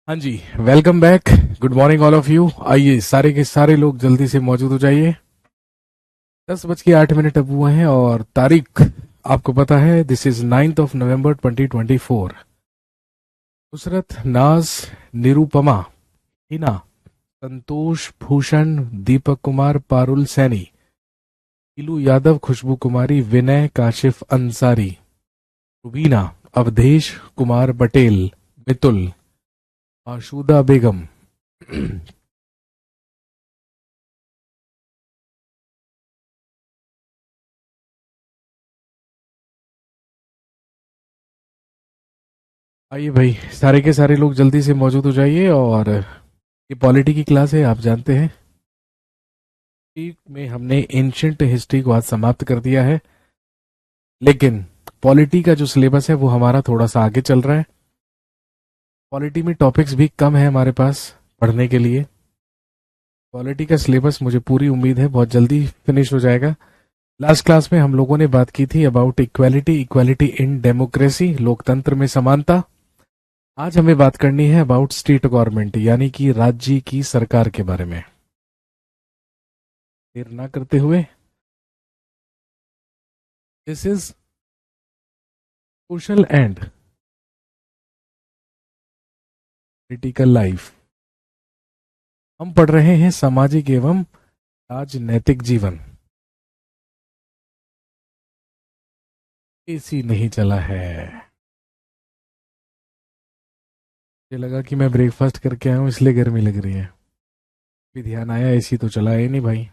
हाँ जी। Welcome back. Good morning all of you. आइए सारे के सारे लोग जल्दी से मौजूद हो जाइए। 10:08 अब हुए हैं और तारीख आपको पता है, दिस इज 9 नवंबर 2024। नुसरत, नाज, निरुपमा, हिना, संतोष, भूषण, दीपक कुमार, पारुल सैनी, इलू यादव, खुशबू कुमारी, विनय, काशिफ अंसारी, रुबीना, अवधेश कुमार पटेल, मितुल, आशुदा बेगम। आइए भाई, सारे के सारे लोग जल्दी से मौजूद हो जाइए। और ये पॉलिटी की क्लास है, आप जानते हैं। हिस्ट्री में हमने एंशंट हिस्ट्री को आज समाप्त कर दिया है, लेकिन पॉलिटी का जो सिलेबस है वो हमारा थोड़ा सा आगे चल रहा है। पॉलिटी में टॉपिक्स भी कम है हमारे पास पढ़ने के लिए। पॉलिटी का सिलेबस मुझे पूरी उम्मीद है बहुत जल्दी फिनिश हो जाएगा। लास्ट क्लास में हम लोगों ने बात की थी about equality, equality in democracy, लोकतंत्र में समानता। आज हमें बात करनी है अबाउट स्टेट गवर्नमेंट, यानी कि राज्य की सरकार के बारे में। देर ना करते हुए, this is social and political life. हम पढ़ रहे हैं सामाजिक एवं राजनैतिक जीवन। एसी नहीं चला है। मुझे लगा कि मैं ब्रेकफास्ट करके आया हूं इसलिए गर्मी लग रही है। भी ध्यान आया एसी तो चला है नहीं भाई।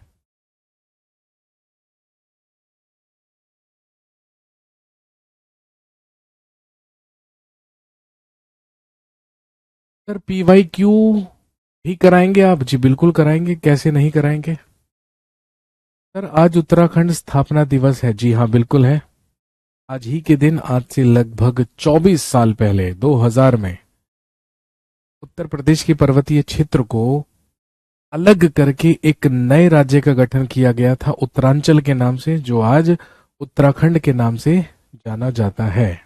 सर पीवाई क्यू भी कराएंगे आप? जी बिल्कुल कराएंगे, कैसे नहीं कराएंगे। सर आज उत्तराखंड स्थापना दिवस है। जी हाँ बिल्कुल है। आज ही के दिन, आज से लगभग 24 साल पहले 2000 में उत्तर प्रदेश के पर्वतीय क्षेत्र को अलग करके एक नए राज्य का गठन किया गया था उत्तरांचल के नाम से, जो आज उत्तराखंड के नाम से जाना जाता है।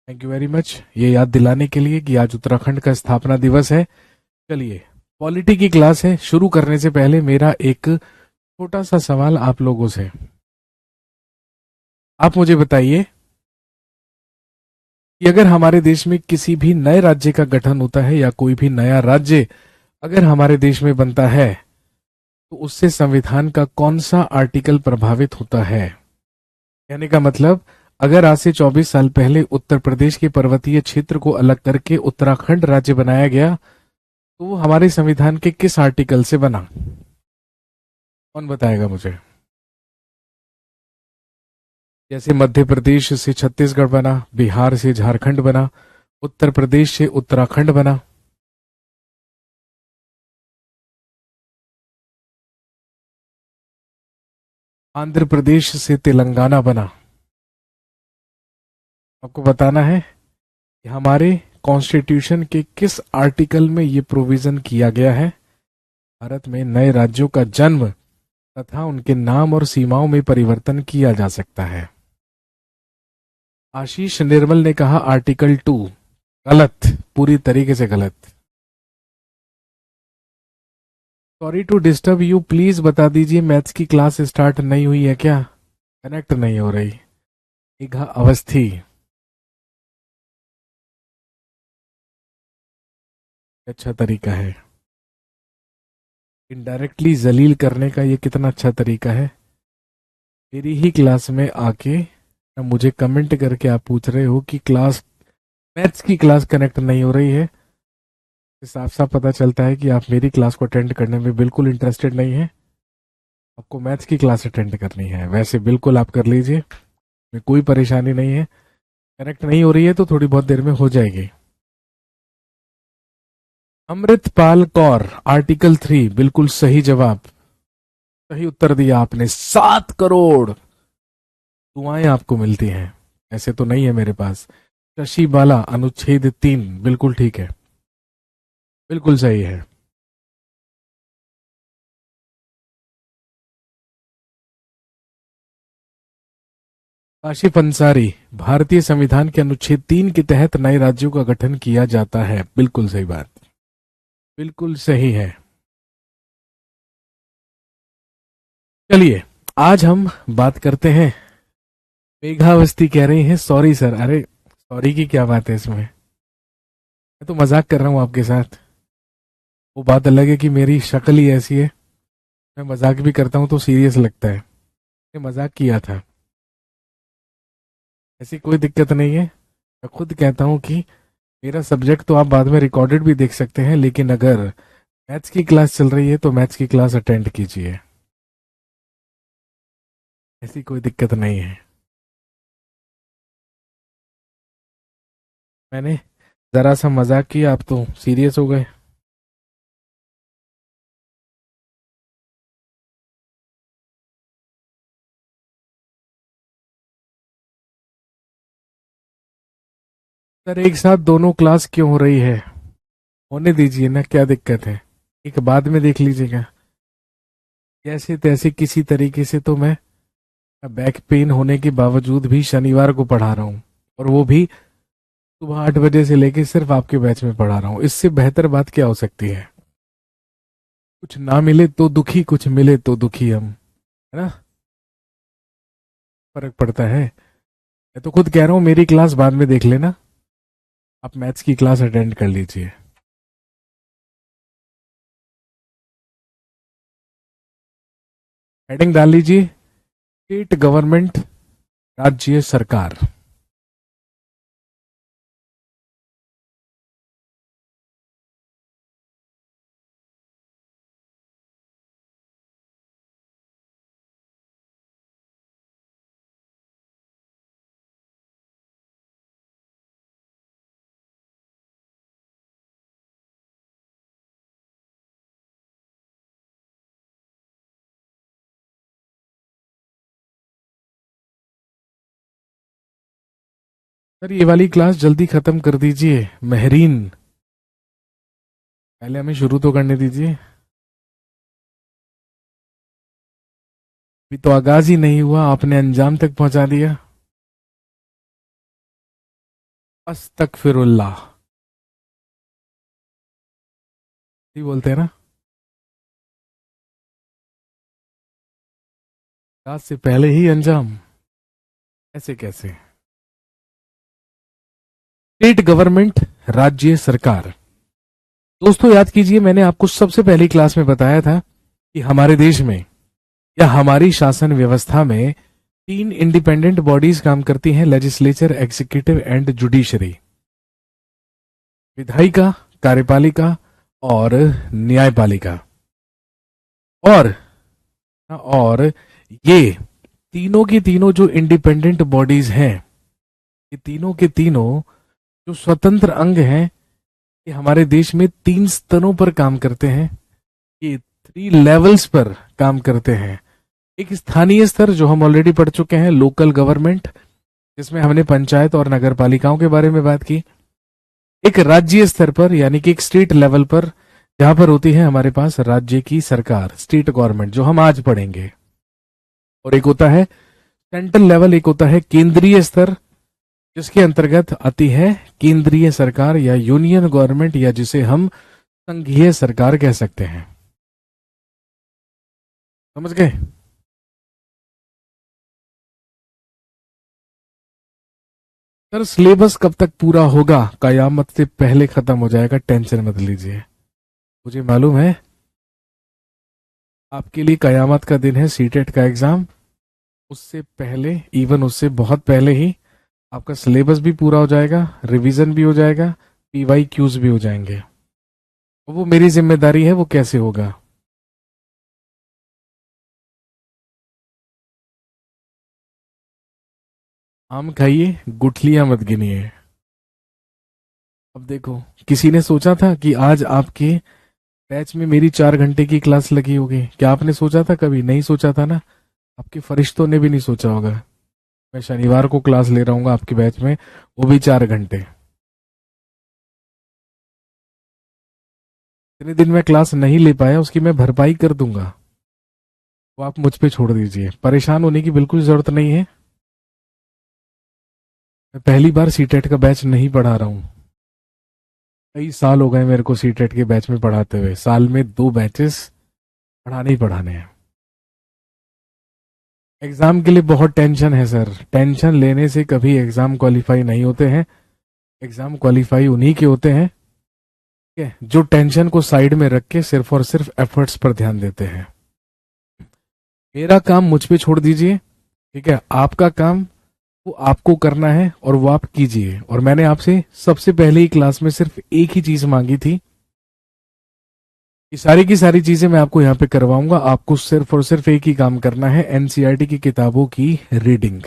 थैंक यू वेरी मच ये याद दिलाने के लिए कि आज उत्तराखंड का स्थापना दिवस है। चलिए, पॉलिटी की क्लास है, शुरू करने से पहले मेरा एक छोटा सा सवाल आप लोगों से। आप मुझे बताइए कि अगर हमारे देश में किसी भी नए राज्य का गठन होता है या कोई भी नया राज्य अगर हमारे देश में बनता है, तो उससे संविधान का कौन सा आर्टिकल प्रभावित होता है। कहने का मतलब, अगर आज से 24 साल पहले उत्तर प्रदेश के पर्वतीय क्षेत्र को अलग करके उत्तराखंड राज्य बनाया गया, तो वो हमारे संविधान के किस आर्टिकल से बना? कौन बताएगा मुझे। जैसे मध्य प्रदेश से छत्तीसगढ़ बना, बिहार से झारखंड बना, उत्तर प्रदेश से उत्तराखंड बना। आंध्र प्रदेश से तेलंगाना बना। आपको बताना है कि हमारे कॉन्स्टिट्यूशन के किस आर्टिकल में ये प्रोविजन किया गया है। भारत में नए राज्यों का जन्म तथा उनके नाम और सीमाओं में परिवर्तन किया जा सकता है। आशीष निर्मल ने कहा आर्टिकल 2। गलत, पूरी तरीके से गलत। Sorry to disturb you, please बता दीजिए मैथ्स की क्लास स्टार्ट नहीं हुई है क्या? कनेक्ट नहीं हो रही। मेघा अवस्थी, अच्छा तरीका है। इनडायरेक्टली जलील करने का ये कितना अच्छा तरीका है। मेरी ही क्लास में आके मुझे कमेंट करके आप पूछ रहे हो कि क्लास, मैथ्स की क्लास कनेक्ट नहीं हो रही है। साफ साफ पता चलता है कि आप मेरी क्लास को अटेंड करने में बिल्कुल इंटरेस्टेड नहीं है। आपको मैथ्स की क्लास अटेंड करनी है। वैसे बिल्कुल आप कर लीजिए, में कोई परेशानी नहीं है। कनेक्ट नहीं हो रही है तो थोड़ी बहुत देर में हो जाएगी। अमृतपाल कौर, आर्टिकल 3 बिल्कुल सही जवाब। सही उत्तर दिया आपने। 7 करोड़ दुआएं आपको मिलती हैं। ऐसे तो नहीं है मेरे पास। शशि बाला, अनुच्छेद 3 बिल्कुल ठीक है, बिल्कुल सही है। काशिफ अंसारी, भारतीय संविधान के अनुच्छेद 3 के तहत नए राज्यों का गठन किया जाता है। बिल्कुल सही बात, बिल्कुल सही है। चलिए आज हम बात करते हैं। मेघावस्थी कह रही हैं सॉरी सर। अरे सॉरी की क्या बात है इसमें, मैं तो मजाक कर रहा हूँ आपके साथ। वो बात अलग है कि मेरी शक्ल ही ऐसी है, मैं मजाक भी करता हूँ तो सीरियस लगता है। मैं मजाक किया था, ऐसी कोई दिक्कत नहीं है। मैं खुद कहता हूँ कि मेरा सब्जेक्ट तो आप बाद में रिकॉर्डेड भी देख सकते हैं, लेकिन अगर मैथ्स की क्लास चल रही है तो मैथ्स की क्लास अटेंड कीजिए, ऐसी कोई दिक्कत नहीं है। मैंने जरा सा मजाक किया, आप तो सीरियस हो गए। सर एक साथ दोनों क्लास क्यों हो रही है? होने दीजिए ना, क्या दिक्कत है, एक बाद में देख लीजिएगा। जैसे तैसे किसी तरीके से तो मैं बैक पेन होने के बावजूद भी शनिवार को पढ़ा रहा हूँ, और वो भी सुबह 8 बजे से लेके सिर्फ आपके बैच में पढ़ा रहा हूँ। इससे बेहतर बात क्या हो सकती है? कुछ ना मिले तो दुखी, कुछ मिले तो दुखी हम, है ना? फर्क पड़ता है। मैं तो खुद कह रहा हूँ मेरी क्लास बाद में देख लेना, आप मैथ्स की क्लास अटेंड कर लीजिए। हेडिंग डाल लीजिए, स्टेट गवर्नमेंट, राज्य सरकार। सर ये वाली क्लास जल्दी खत्म कर दीजिए। महरीन, पहले हमें शुरू तो करने दीजिए। अभी तो आगाज ही नहीं हुआ, आपने अंजाम तक पहुंचा दिया। अस्तगफिरुल्लाह, ही बोलते हैं ना, आगाज से पहले ही अंजाम, ऐसे कैसे? स्टेट गवर्नमेंट, राज्य सरकार। दोस्तों याद कीजिए, मैंने आपको सबसे पहली क्लास में बताया था कि हमारे देश में या हमारी शासन व्यवस्था में 3 इंडिपेंडेंट बॉडीज काम करती हैं, लेजिस्लेचर, एग्जीक्यूटिव एंड जुडिशरी। विधायिका, कार्यपालिका और न्यायपालिका। और और ये तीनों की तीनों जो इंडिपेंडेंट बॉडीज हैं, ये तीनों के तीनों जो स्वतंत्र अंग हैं, ये हमारे देश में 3 स्तरों पर काम करते हैं। ये 3 लेवल्स पर काम करते हैं। एक स्थानीय स्तर जो हम ऑलरेडी पढ़ चुके हैं, लोकल गवर्नमेंट, जिसमें हमने पंचायत और नगर पालिकाओं के बारे में बात की। एक राज्य स्तर पर यानी कि एक स्टेट लेवल पर, जहां पर होती है हमारे पास राज्य की सरकार, स्टेट गवर्नमेंट, जो हम आज पढ़ेंगे। और एक होता है सेंट्रल लेवल, एक होता है केंद्रीय स्तर, जिसके अंतर्गत आती है केंद्रीय सरकार या यूनियन गवर्नमेंट, या जिसे हम संघीय सरकार कह सकते हैं। समझ गए? सर सिलेबस कब तक पूरा होगा? कयामत से पहले खत्म हो जाएगा, टेंशन मत लीजिए। मुझे मालूम है आपके लिए कयामत का दिन है सीटेट का एग्जाम। उससे पहले, इवन उससे बहुत पहले ही आपका सिलेबस भी पूरा हो जाएगा, रिवीजन भी हो जाएगा, पीवाई क्यूज भी हो जाएंगे। वो मेरी जिम्मेदारी है, वो कैसे होगा? आम खाइए, गुठलियां मत गिनिए। अब देखो, किसी ने सोचा था कि आज आपके बैच में मेरी 4 घंटे की क्लास लगी होगी? क्या आपने सोचा था? कभी नहीं सोचा था ना। आपके फरिश्तों ने भी नहीं सोचा होगा। मैं शनिवार को क्लास ले रहा हूँ आपके बैच में, वो भी 4 घंटे। इतने दिन मैं क्लास नहीं ले पाया, उसकी मैं भरपाई कर दूंगा। वो आप मुझ पे छोड़ दीजिए, परेशान होने की बिल्कुल जरूरत नहीं है। मैं पहली बार सीटेट का बैच नहीं पढ़ा रहा हूँ। कई साल हो गए मेरे को सीटेट के बैच में पढ़ाते हुए, साल में 2 बैचेस पढ़ाने ही पढ़ाने हैं। एग्जाम के लिए बहुत टेंशन है सर, टेंशन लेने से कभी एग्जाम क्वालिफाई नहीं होते हैं। एग्जाम क्वालिफाई उन्हीं के होते हैं, ठीक है, जो टेंशन को साइड में रख के सिर्फ और सिर्फ एफर्ट्स पर ध्यान देते हैं। मेरा काम मुझ पे छोड़ दीजिए, ठीक है, आपका काम वो आपको करना है और वो आप कीजिए। और मैंने आपसे सबसे पहले ही क्लास में सिर्फ एक ही चीज मांगी थी, ये सारी की सारी चीजें मैं आपको यहाँ पे करवाऊंगा। आपको सिर्फ और सिर्फ एक ही काम करना है, एनसीईआरटी की किताबों की रीडिंग।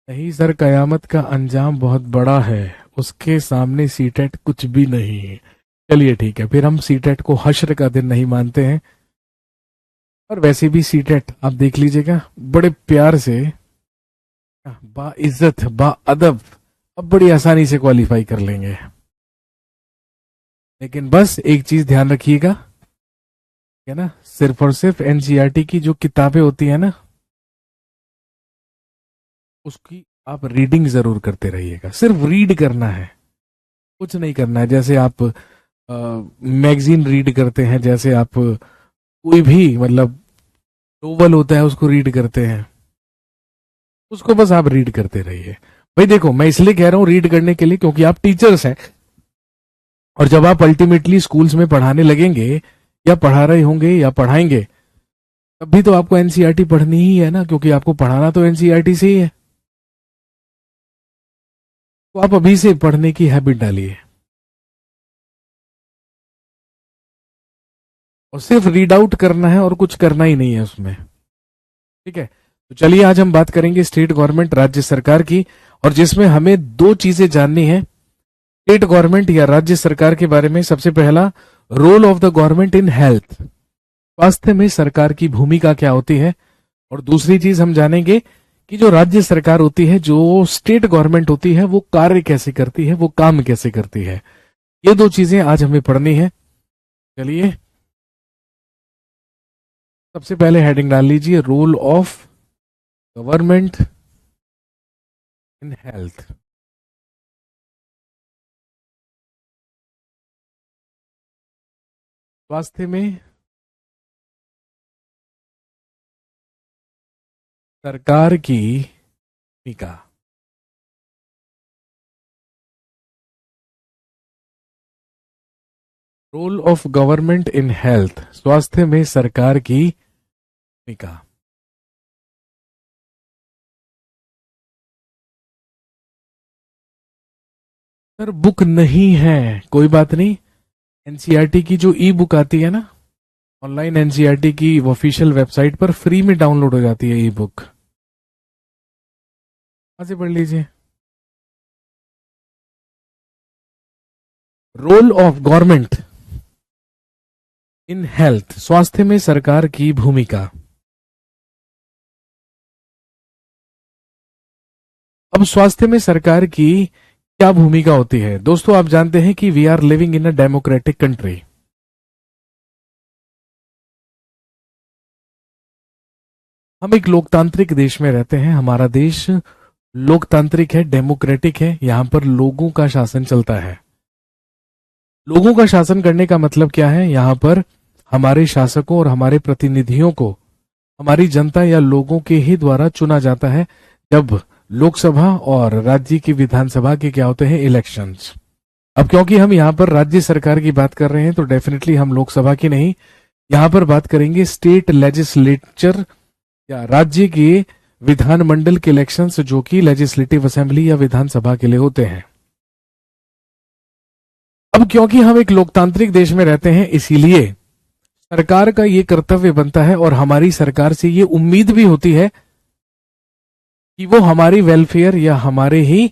नहीं सर, कयामत का अंजाम बहुत बड़ा है, उसके सामने सीटेट कुछ भी नहीं है। चलिए ठीक है, फिर हम सीटेट को हश्र का दिन नहीं मानते हैं। और वैसे भी सीटेट आप देख लीजिएगा, बड़े प्यार से, बाइज्जत बाअदब, अब बड़ी आसानी से क्वालिफाई कर लेंगे। लेकिन बस एक चीज ध्यान रखिएगा, है ना, सिर्फ और सिर्फ एनसीईआरटी की जो किताबें होती है ना, उसकी आप रीडिंग जरूर करते रहिएगा। सिर्फ रीड करना है, कुछ नहीं करना है। जैसे आप मैगजीन रीड करते हैं, जैसे आप कोई भी मतलब नोवेल होता है उसको रीड करते हैं, उसको बस आप रीड करते रहिए। भाई देखो, मैं इसलिए कह रहा हूं रीड करने के लिए क्योंकि आप टीचर्स हैं, और जब आप अल्टीमेटली स्कूल्स में पढ़ाने लगेंगे या पढ़ा रहे होंगे या पढ़ाएंगे, तब भी तो आपको एनसीईआरटी पढ़नी ही है ना, क्योंकि आपको पढ़ाना तो एनसीईआरटी से ही है। तो आप अभी से पढ़ने की हैबिट डालिए और सिर्फ रीड आउट करना है और कुछ करना ही नहीं है उसमें, ठीक है। तो चलिए आज हम बात करेंगे स्टेट गवर्नमेंट, राज्य सरकार की, और जिसमें हमें 2 चीजें जाननी है स्टेट गवर्नमेंट या राज्य सरकार के बारे में। सबसे पहला, role of the government in health, स्वास्थ्य में सरकार की भूमिका क्या होती है। और दूसरी चीज हम जानेंगे कि जो राज्य सरकार होती है, जो स्टेट गवर्नमेंट होती है, वो कार्य कैसे करती है, वो काम कैसे करती है। ये 2 चीजें आज हमें पढ़नी है। चलिए सबसे पहले हेडिंग डाल लीजिए, role of government in health. स्वास्थ्य में सरकार की भूमिका। Role of government in health, स्वास्थ्य में सरकार की भूमिका। सर बुक नहीं है, कोई बात नहीं, एनसीईआरटी की जो ई बुक आती है ना, ऑनलाइन एनसीईआरटी की ऑफिशियल वेबसाइट पर फ्री में डाउनलोड हो जाती है ई बुक, वहां से पढ़ लीजिए। Role of government in health, स्वास्थ्य में सरकार की भूमिका। अब स्वास्थ्य में सरकार की क्या भूमिका होती है। दोस्तों आप जानते हैं कि we are living in a democratic country, हम एक लोकतांत्रिक देश में रहते हैं। हमारा देश लोकतांत्रिक है, डेमोक्रेटिक है, यहां पर लोगों का शासन चलता है। लोगों का शासन करने का मतलब क्या है, यहां पर हमारे शासकों और हमारे प्रतिनिधियों को हमारी जनता या लोगों के ही द्वारा चुना जाता है। जब लोकसभा और राज्य की विधानसभा के क्या होते हैं, इलेक्शंस। अब क्योंकि हम यहाँ पर राज्य सरकार की बात कर रहे हैं, तो डेफिनेटली हम लोकसभा की नहीं, यहाँ पर बात करेंगे स्टेट लेजिस्लेचर या राज्य के विधानमंडल के इलेक्शंस, जो कि लेजिस्लेटिव असेंबली या विधानसभा के लिए होते हैं। अब क्योंकि हम एक लोकतांत्रिक देश में रहते हैं, इसीलिए सरकार का ये कर्तव्य बनता है और हमारी सरकार से ये उम्मीद भी होती है कि वो हमारी वेलफेयर या हमारे ही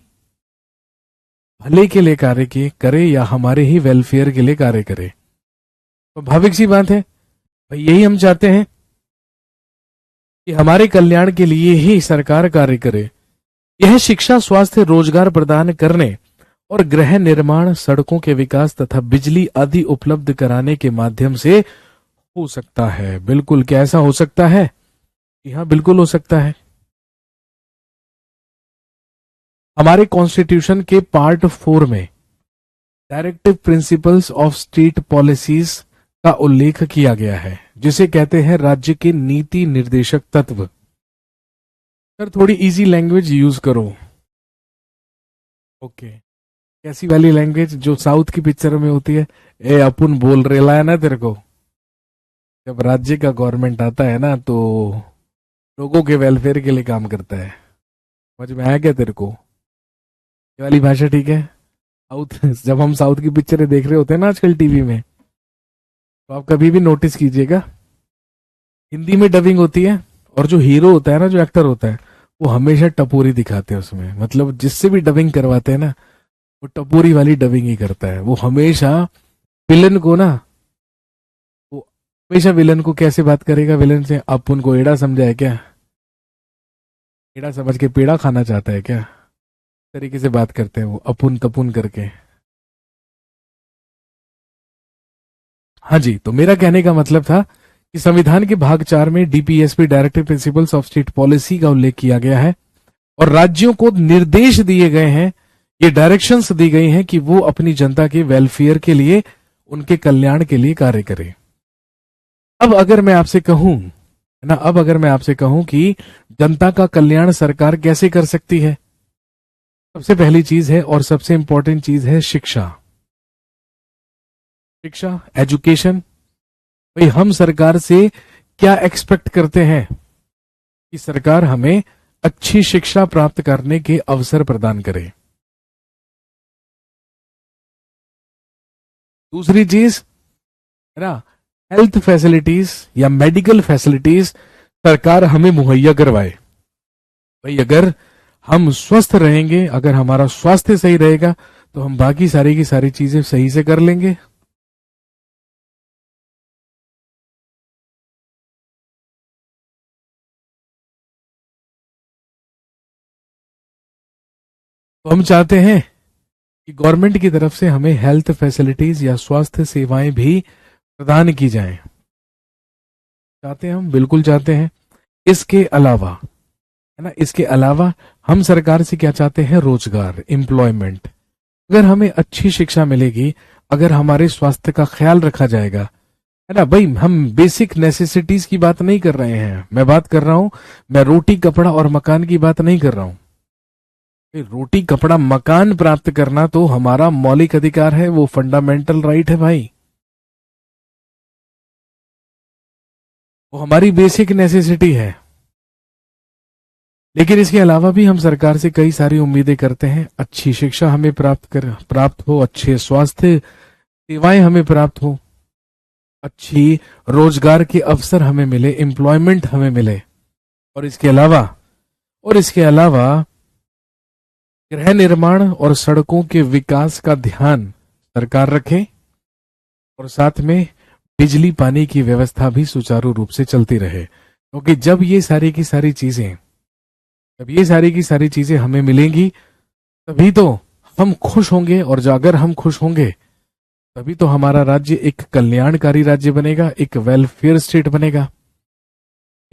भले के लिए कार्य करे या हमारे ही वेलफेयर के लिए कार्य करे। तो स्वाभाविक सी बात है, भाई यही हम चाहते हैं कि हमारे कल्याण के लिए ही सरकार कार्य करे। यह शिक्षा, स्वास्थ्य, रोजगार प्रदान करने और गृह निर्माण, सड़कों के विकास तथा बिजली आदि उपलब्ध कराने के माध्यम से हो सकता है, बिल्कुल। कैसा हो सकता है? जी हाँ, बिल्कुल हो सकता है। हमारे कॉन्स्टिट्यूशन के पार्ट 4 में directive principles of state policies का उल्लेख किया गया है, जिसे कहते हैं राज्य के नीति निर्देशक तत्व। सर, थोड़ी इजी लैंग्वेज यूज करो। ओके। कैसी वाली लैंग्वेज जो साउथ की पिक्चर में होती है? ए अपुन बोल रेला है ना तेरे को। जब राज्य का गवर्नमेंट आता है ना, तो लोगों के वेलफेयर के लिए काम करता है। समझ में आया क्या तेरे को? ये वाली भाषा ठीक है? साउथ जब हम साउथ की पिक्चरें देख रहे होते हैं ना आजकल टीवी में, तो आप कभी भी नोटिस कीजिएगा, हिंदी में डबिंग होती है, और जो हीरो होता है ना, जो एक्टर होता है, वो हमेशा टपोरी दिखाते हैं उसमें। मतलब जिससे भी डबिंग करवाते हैं ना, वो टपोरी वाली डबिंग ही करता है। वो हमेशा विलन को ना, वो हमेशा विलन को कैसे बात करेगा? विलन से, आप उनको एड़ा समझा है क्या? एड़ा समझ के पेड़ा खाना चाहता है क्या? इस तरीके से बात करते हैं वो, अपुन तपुन करके। हाँ जी, तो मेरा कहने का मतलब था कि संविधान के भाग 4 में DPSP directive principles of state policy का उल्लेख किया गया है, और राज्यों को निर्देश दिए गए हैं, ये डायरेक्शंस दी गई हैं कि वो अपनी जनता के वेलफेयर के लिए, उनके कल्याण के लिए कार्य करें। अब अगर मैं आपसे कहूं, है ना, अब अगर मैं आपसे कहूं कि जनता का कल्याण सरकार कैसे कर सकती है, सबसे पहली चीज है और सबसे इंपॉर्टेंट चीज है शिक्षा। शिक्षा, एजुकेशन। भाई, हम सरकार से क्या एक्सपेक्ट करते हैं? कि सरकार हमें अच्छी शिक्षा प्राप्त करने के अवसर प्रदान करे। दूसरी चीज, है ना, हेल्थ फैसिलिटीज या मेडिकल फैसिलिटीज सरकार हमें मुहैया करवाए। भाई, अगर हम स्वस्थ रहेंगे, अगर हमारा स्वास्थ्य सही रहेगा, तो हम बाकी सारी की सारी चीजें सही से कर लेंगे। तो हम चाहते हैं कि गवर्नमेंट की तरफ से हमें हेल्थ फैसिलिटीज या स्वास्थ्य सेवाएं भी प्रदान की जाएं। चाहते हैं हम, बिल्कुल चाहते हैं। इसके अलावा, है ना, इसके अलावा हम सरकार से क्या चाहते हैं? रोजगार, एम्प्लॉयमेंट। अगर हमें अच्छी शिक्षा मिलेगी, अगर हमारे स्वास्थ्य का ख्याल रखा जाएगा, है ना भाई, हम बेसिक नेसेसिटीज की बात नहीं कर रहे हैं। मैं बात कर रहा हूं, मैं रोटी कपड़ा और मकान की बात नहीं कर रहा हूं। रोटी कपड़ा मकान प्राप्त करना तो हमारा मौलिक अधिकार है, वो फंडामेंटल राइट है भाई। वो हमारी बेसिक नेसेसिटी है। लेकिन इसके अलावा भी हम सरकार से कई सारी उम्मीदें करते हैं। अच्छी शिक्षा हमें प्राप्त हो, अच्छे स्वास्थ्य सेवाएं हमें प्राप्त हो, अच्छी रोजगार के अवसर हमें मिले, एम्प्लॉयमेंट हमें मिले। और इसके अलावा, और इसके अलावा गृह निर्माण और सड़कों के विकास का ध्यान सरकार रखे, और साथ में बिजली पानी की व्यवस्था भी सुचारू रूप से चलती रहे। क्योंकि जब ये सारी की सारी चीजें हमें मिलेंगी, तभी तो हम खुश होंगे। और अगर हम खुश होंगे, तभी तो हमारा राज्य एक कल्याणकारी राज्य बनेगा, एक वेलफेयर स्टेट बनेगा।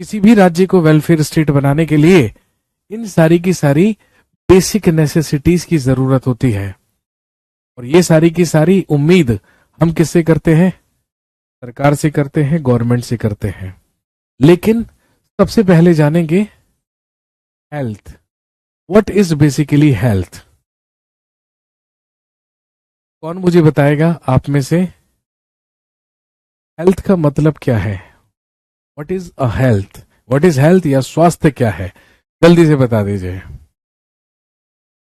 किसी भी राज्य को वेलफेयर स्टेट बनाने के लिए इन सारी की सारी बेसिक नेसेसिटीज की जरूरत होती है। और ये सारी की सारी उम्मीद हम किससे करते हैं? सरकार से करते हैं, गवर्नमेंट से करते हैं। लेकिन सबसे पहले जानेंगे health. What is basically health? कौन मुझे बताएगा आप में से? हेल्थ का मतलब क्या है? What is a health? What is health या स्वास्थ्य क्या है? जल्दी से बता दीजिए।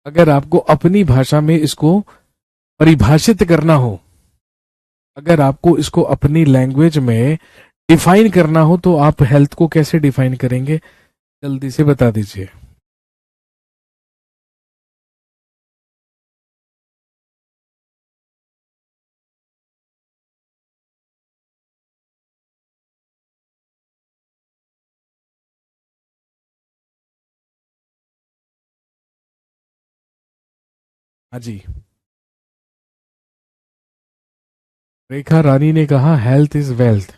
अगर आपको अपनी भाषा में इसको परिभाषित करना हो, अगर आपको इसको अपनी लैंग्वेज में डिफाइन करना हो, तो आप हेल्थ को कैसे डिफाइन करेंगे? जल्दी से बता दीजिए। हाँ जी। रेखा रानी ने कहा हेल्थ इज वेल्थ।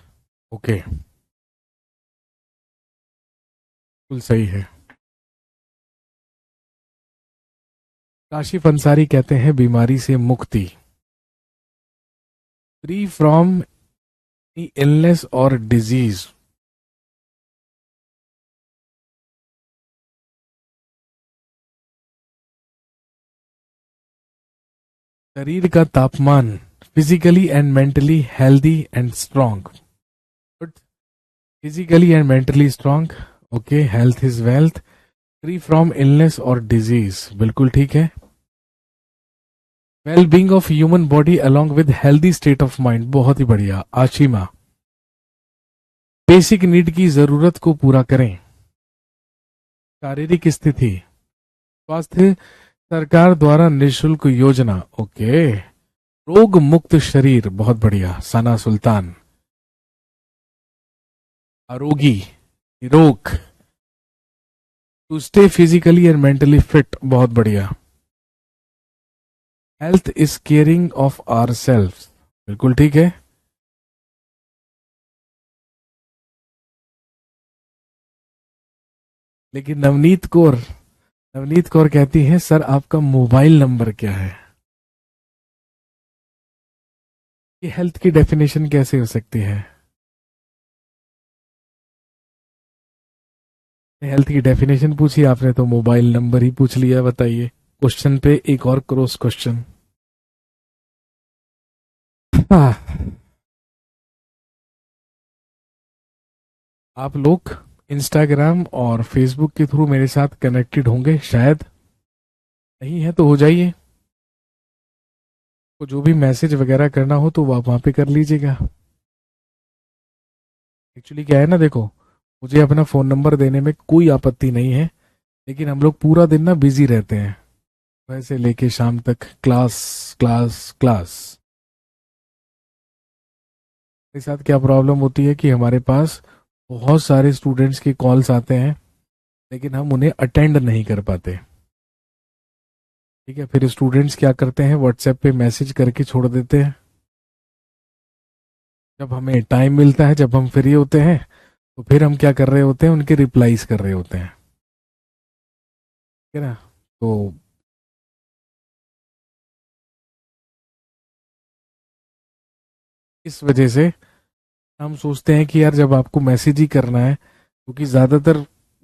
ओके, बिल्कुल सही है। काशिफ अंसारी कहते हैं बीमारी से मुक्ति, फ्री फ्रॉम इलनेस और डिजीज। शरीर का तापमान, physically and mentally healthy and strong. Good. Physically and mentally strong. Okay, health is wealth, free from illness और डिजीज, बिल्कुल ठीक है। Well being of human body along with healthy state of mind, बहुत ही बढ़िया Ashima. Basic need की जरूरत को पूरा करें। शारीरिक स्थिति, स्वास्थ्य सरकार द्वारा निशुल्क योजना। ओके, रोग मुक्त शरीर, बहुत बढ़िया सना सुल्तान। आरोगी, निरोग, to stay physically and mentally fit, बहुत बढ़िया। Health is caring of our self, बिल्कुल ठीक है। लेकिन नवनीत कौर कहती है सर आपका मोबाइल नंबर क्या है। ये हेल्थ की डेफिनेशन कैसे हो सकती है। हेल्थ की डेफिनेशन पूछी आपने तो मोबाइल नंबर ही पूछ लिया, बताइए। क्वेश्चन पे एक और क्रॉस क्वेश्चन। हाँ, आप लोग इंस्टाग्राम और फेसबुक के थ्रू मेरे साथ कनेक्टेड होंगे शायद, नहीं है तो हो जाइए। तो जो भी मैसेज वगैरह करना हो तो आप वहां पे कर लीजिएगा। एक्चुअली क्या है ना, देखो, मुझे अपना फोन नंबर देने में कोई आपत्ति नहीं है, लेकिन हम लोग पूरा दिन ना बिजी रहते हैं, वैसे लेके शाम तक क्लास क्लास क्लास। मेरे साथ क्या प्रॉब्लम होती है कि हमारे पास बहुत सारे स्टूडेंट्स के कॉल्स आते हैं, लेकिन हम उन्हें अटेंड नहीं कर पाते। ठीक है, फिर स्टूडेंट्स क्या करते हैं, व्हाट्सएप पे मैसेज करके छोड़ देते हैं। जब हमें टाइम मिलता है, जब हम फ्री होते हैं, तो फिर हम क्या कर रहे होते हैं, उनके रिप्लाईज कर रहे होते हैं। ठीक है ना। तो इस वजह से हम सोचते हैं कि यार जब आपको मैसेज ही करना है, क्योंकि ज्यादातर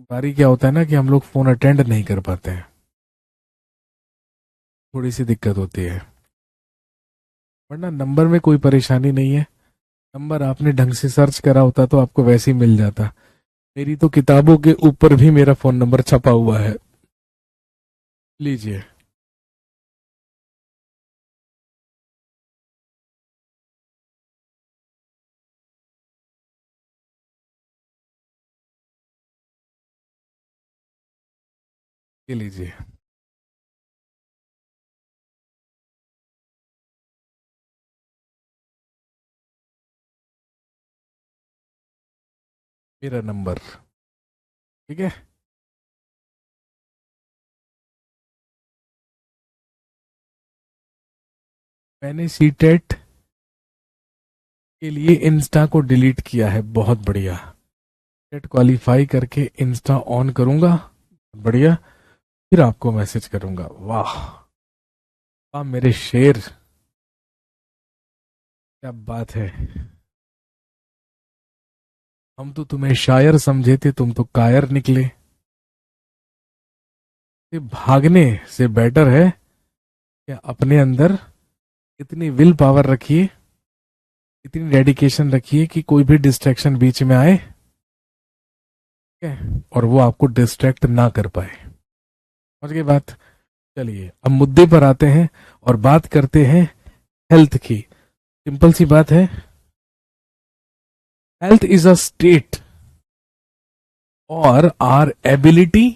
बारी क्या होता है ना कि हम लोग फोन अटेंड नहीं कर पाते हैं, थोड़ी सी दिक्कत होती है। वरना नंबर में कोई परेशानी नहीं है, नंबर आपने ढंग से सर्च करा होता तो आपको वैसे ही मिल जाता। मेरी तो किताबों के ऊपर भी मेरा फोन नंबर छपा हुआ है, लीजिए। ये लीजिए। मेरा नंबर, ठीक है। मैंने सीटेट के लिए इंस्टा को डिलीट किया है, बहुत बढ़िया। सेट क्वालिफाई करके इंस्टा ऑन करूंगा, बढ़िया, फिर आपको मैसेज करूंगा। वाह, वाह मेरे शेर, क्या बात है। हम तो तुम्हें शायर समझे थे, तुम तो कायर निकले। ये भागने से बेटर है कि अपने अंदर इतनी विल पावर रखिए, इतनी डेडिकेशन रखिए कि कोई भी डिस्ट्रैक्शन बीच में आए, ठीक है, और वो आपको डिस्ट्रैक्ट ना कर पाए। समझ गए बात। चलिए अब मुद्दे पर आते हैं और बात करते हैं हेल्थ की। सिंपल सी बात है, हेल्थ इज अ स्टेट और or ability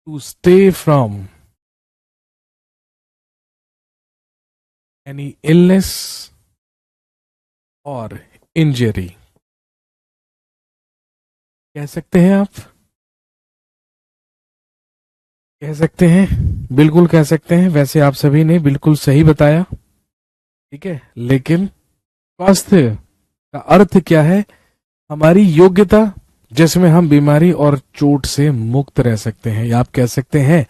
to stay from any illness और इंजरी। कह सकते हैं आप, कह सकते हैं, बिल्कुल कह सकते हैं। वैसे आप सभी ने बिल्कुल सही बताया ठीक है, लेकिन स्वास्थ्य का अर्थ क्या है? हमारी योग्यता जिसमें हम बीमारी और चोट से मुक्त रह सकते हैं, या आप कह सकते हैं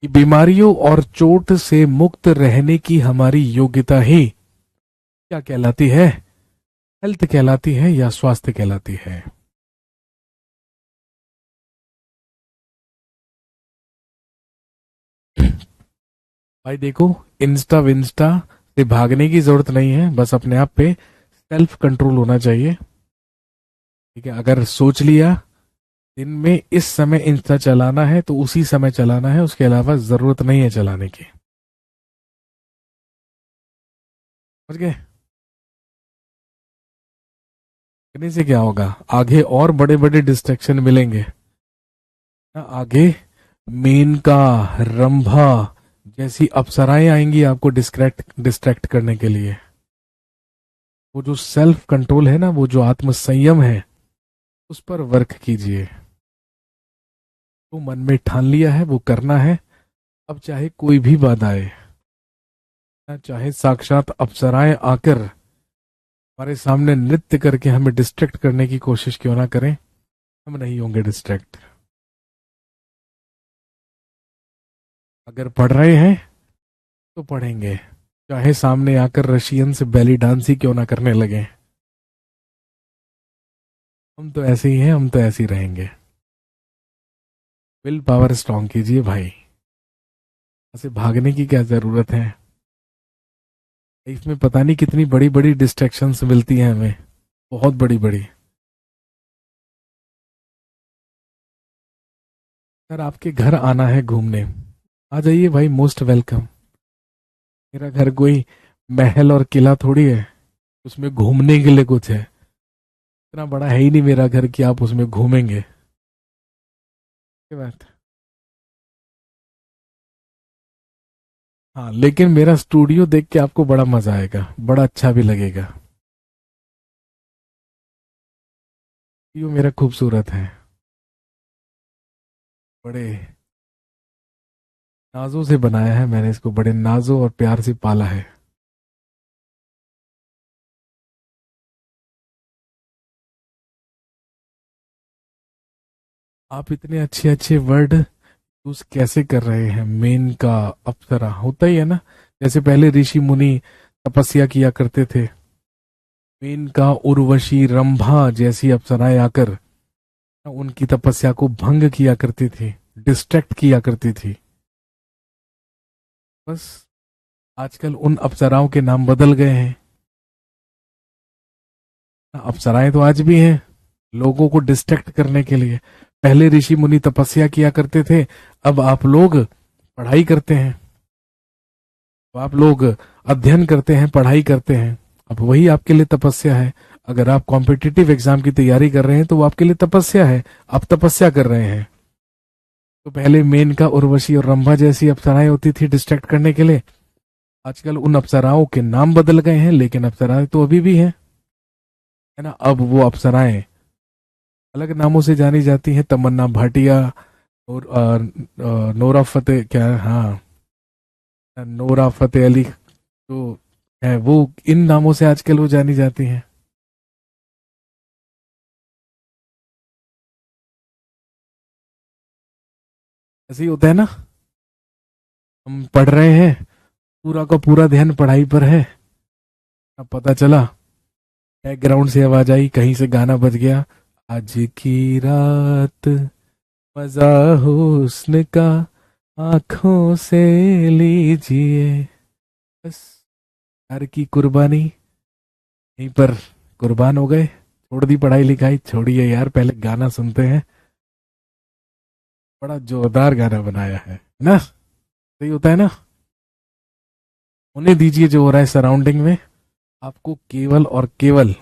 कि बीमारियों और चोट से मुक्त रहने की हमारी योग्यता ही क्या कहलाती है? हेल्थ कहलाती है या स्वास्थ्य कहलाती है? भाई देखो, इंस्टा विंस्टा से भागने की जरूरत नहीं है, बस अपने आप पे सेल्फ कंट्रोल होना चाहिए। ठीक है, अगर सोच लिया दिन में इस समय इंस्टा चलाना है तो उसी समय चलाना है, उसके अलावा जरूरत नहीं है चलाने की। समझ गए? करने से क्या होगा? आगे और बड़े बड़े डिस्ट्रैक्शन मिलेंगे ना। आगे मेनका, रंभा जैसी अप्सराएं आएंगी आपको डिस्ट्रैक्ट डिस्ट्रैक्ट करने के लिए। वो जो सेल्फ कंट्रोल है ना, वो जो आत्म संयम है, उस पर वर्क कीजिए। तो मन में ठान लिया है, वो करना है। अब चाहे कोई भी बाधा आए, चाहे साक्षात अप्सराएं आकर हमारे सामने नृत्य करके हमें डिस्ट्रैक्ट करने की कोशिश क्यों ना करें, हम नहीं होंगे डिस्ट्रैक्ट। अगर पढ़ रहे हैं तो पढ़ेंगे, चाहे सामने आकर रशियन से बेली डांस ही क्यों ना करने लगे, हम तो ऐसे ही हैं, हम तो ऐसे ही रहेंगे। विल पावर स्ट्रांग कीजिए भाई, ऐसे भागने की क्या जरूरत है? इसमें पता नहीं कितनी बड़ी बड़ी डिस्ट्रैक्शंस मिलती हैं हमें, बहुत बड़ी बड़ी। सर आपके घर आना है घूमने, आ जाइए भाई, मोस्ट वेलकम। मेरा घर कोई महल और किला थोड़ी है, उसमें घूमने के लिए कुछ है। इतना बड़ा है ही नहीं मेरा घर कि आप उसमें घूमेंगे। क्या बात? हाँ, लेकिन मेरा स्टूडियो देख के आपको बड़ा मजा आएगा, बड़ा अच्छा भी लगेगा। स्टूडियो मेरा खूबसूरत है, बड़े नाजों से बनाया है मैंने इसको, बड़े नाजों और प्यार से पाला है। आप इतने अच्छे अच्छे वर्ड यूज कैसे कर रहे हैं? मेन का, अप्सरा होता ही है ना, जैसे पहले ऋषि मुनि तपस्या किया करते थे। मेन का, उर्वशी, रंभा जैसी अप्सराएं आकर उनकी तपस्या को भंग किया करती थी, डिस्ट्रैक्ट किया करती थी। बस आजकल उन अप्सराओं के नाम बदल गए हैं। अप्सराएं तो आज भी हैं, लोगों को डिस्ट्रैक्ट करने के लिए। पहले ऋषि मुनि तपस्या किया करते थे, अब आप लोग पढ़ाई करते हैं, अब आप लोग अध्ययन करते हैं, पढ़ाई करते हैं। अब वही आपके लिए तपस्या है। अगर आप कॉम्पिटिटिव एग्जाम की तैयारी कर रहे हैं तो वो आपके लिए तपस्या है, आप तपस्या कर रहे हैं। तो पहले मेनका, उर्वशी और रंभा जैसी अप्सराएं होती थी डिस्ट्रैक्ट करने के लिए, आजकल उन अप्सराओं के नाम बदल गए हैं, लेकिन अप्सराएं तो अभी भी हैं, है ना। अब वो अप्सराएं अलग नामों से जानी जाती हैं, तमन्ना भाटिया और नोरा फतेह, क्या, हाँ, नोरा फतेह अली तो है, वो इन नामों से आजकल वो जानी जाती हैं। ऐसे ही होता है ना, हम पढ़ रहे हैं, पूरा का पूरा ध्यान पढ़ाई पर है, अब पता चला बैकग्राउंड से आवाज आई, कहीं से गाना बज गया, आज की रात मजा हुस्न का आंखों से लीजिए। बस प्यार की कुर्बानी यहीं पर कुर्बान हो गए, छोड़ दी पढ़ाई लिखाई। छोड़िए यार, पहले गाना सुनते हैं, बड़ा जोरदार गाना बनाया है ना। सही होता है ना। उन्हें दीजिए जो हो रहा है सराउंडिंग में, आपको केवल और केवल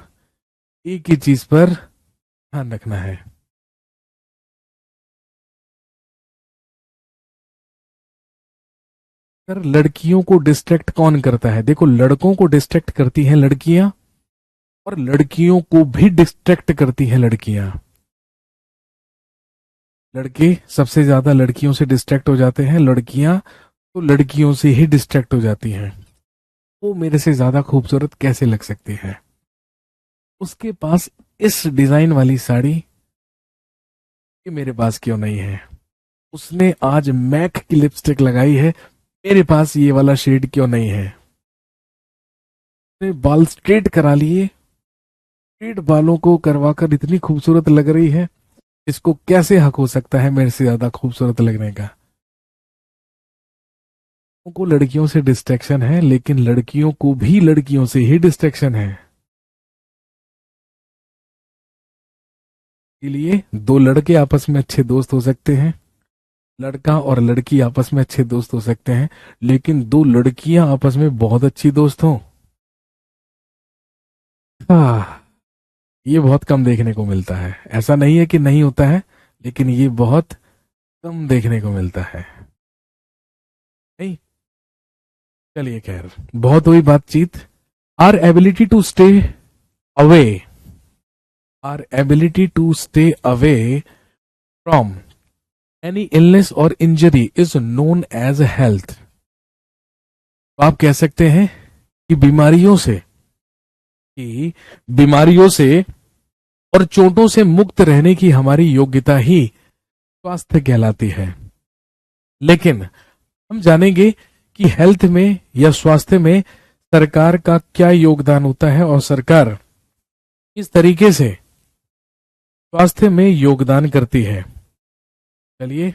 एक ही चीज पर ध्यान रखना है। सर लड़कियों को डिस्ट्रैक्ट कौन करता है? देखो, लड़कों को डिस्ट्रैक्ट करती हैं लड़कियां, और लड़कियों को भी डिस्ट्रैक्ट करती हैं लड़कियां। लड़के सबसे ज्यादा लड़कियों से डिस्ट्रैक्ट हो जाते हैं, लड़कियां तो लड़कियों से ही डिस्ट्रैक्ट हो जाती हैं। वो मेरे से ज्यादा खूबसूरत कैसे लग सकती है? उसके पास इस डिजाइन वाली साड़ी ये मेरे पास क्यों नहीं है? उसने आज मैक की लिपस्टिक लगाई है, मेरे पास ये वाला शेड क्यों नहीं है? उसने बाल स्ट्रेट करा लिए, स्ट्रेट बालों को करवाकर इतनी खूबसूरत लग रही है, इसको कैसे हक हो सकता है मेरे से ज्यादा खूबसूरत लगने का? को लड़कियों से डिस्ट्रैक्शन है, लेकिन लड़कियों को भी लड़कियों से ही डिस्ट्रैक्शन है। इसलिए दो लड़के आपस में अच्छे दोस्त हो सकते हैं, लड़का और लड़की आपस में अच्छे दोस्त हो सकते हैं, लेकिन दो लड़कियां आपस में बहुत अच्छी दोस्त हों, हाँ, ये बहुत कम देखने को मिलता है। ऐसा नहीं है कि नहीं होता है, लेकिन ये बहुत कम देखने को मिलता है। नहीं, चलिए खैर, बहुत हुई बातचीत। Our ability to stay away, our ability to stay away from any illness और injury is known as health. तो आप कह सकते हैं कि बीमारियों से और चोटों से मुक्त रहने की हमारी योग्यता ही स्वास्थ्य कहलाती है। लेकिन हम जानेंगे कि हेल्थ में या स्वास्थ्य में सरकार का क्या योगदान होता है और सरकार किस तरीके से स्वास्थ्य में योगदान करती है। चलिए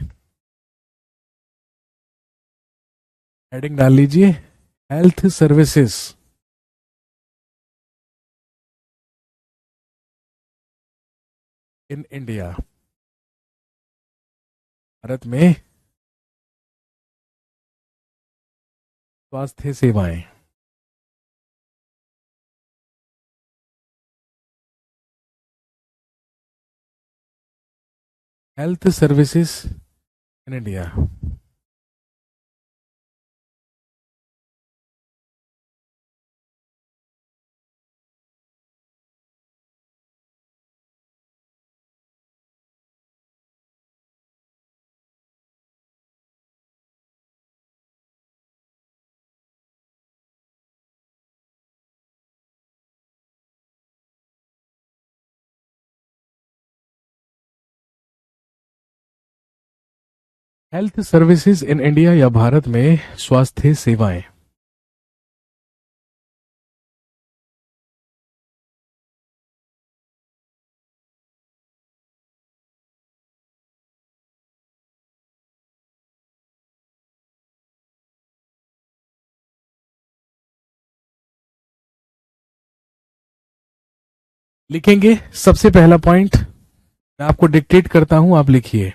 हेडिंग डाल लीजिए, health services in India. Bharat में स्वास्थ्य सेवाएं। Health services in India. Health services in India या भारत में स्वास्थ्य सेवाएं। लिखेंगे सबसे पहला पॉइंट, मैं आपको डिक्टेट करता हूं, आप लिखिए।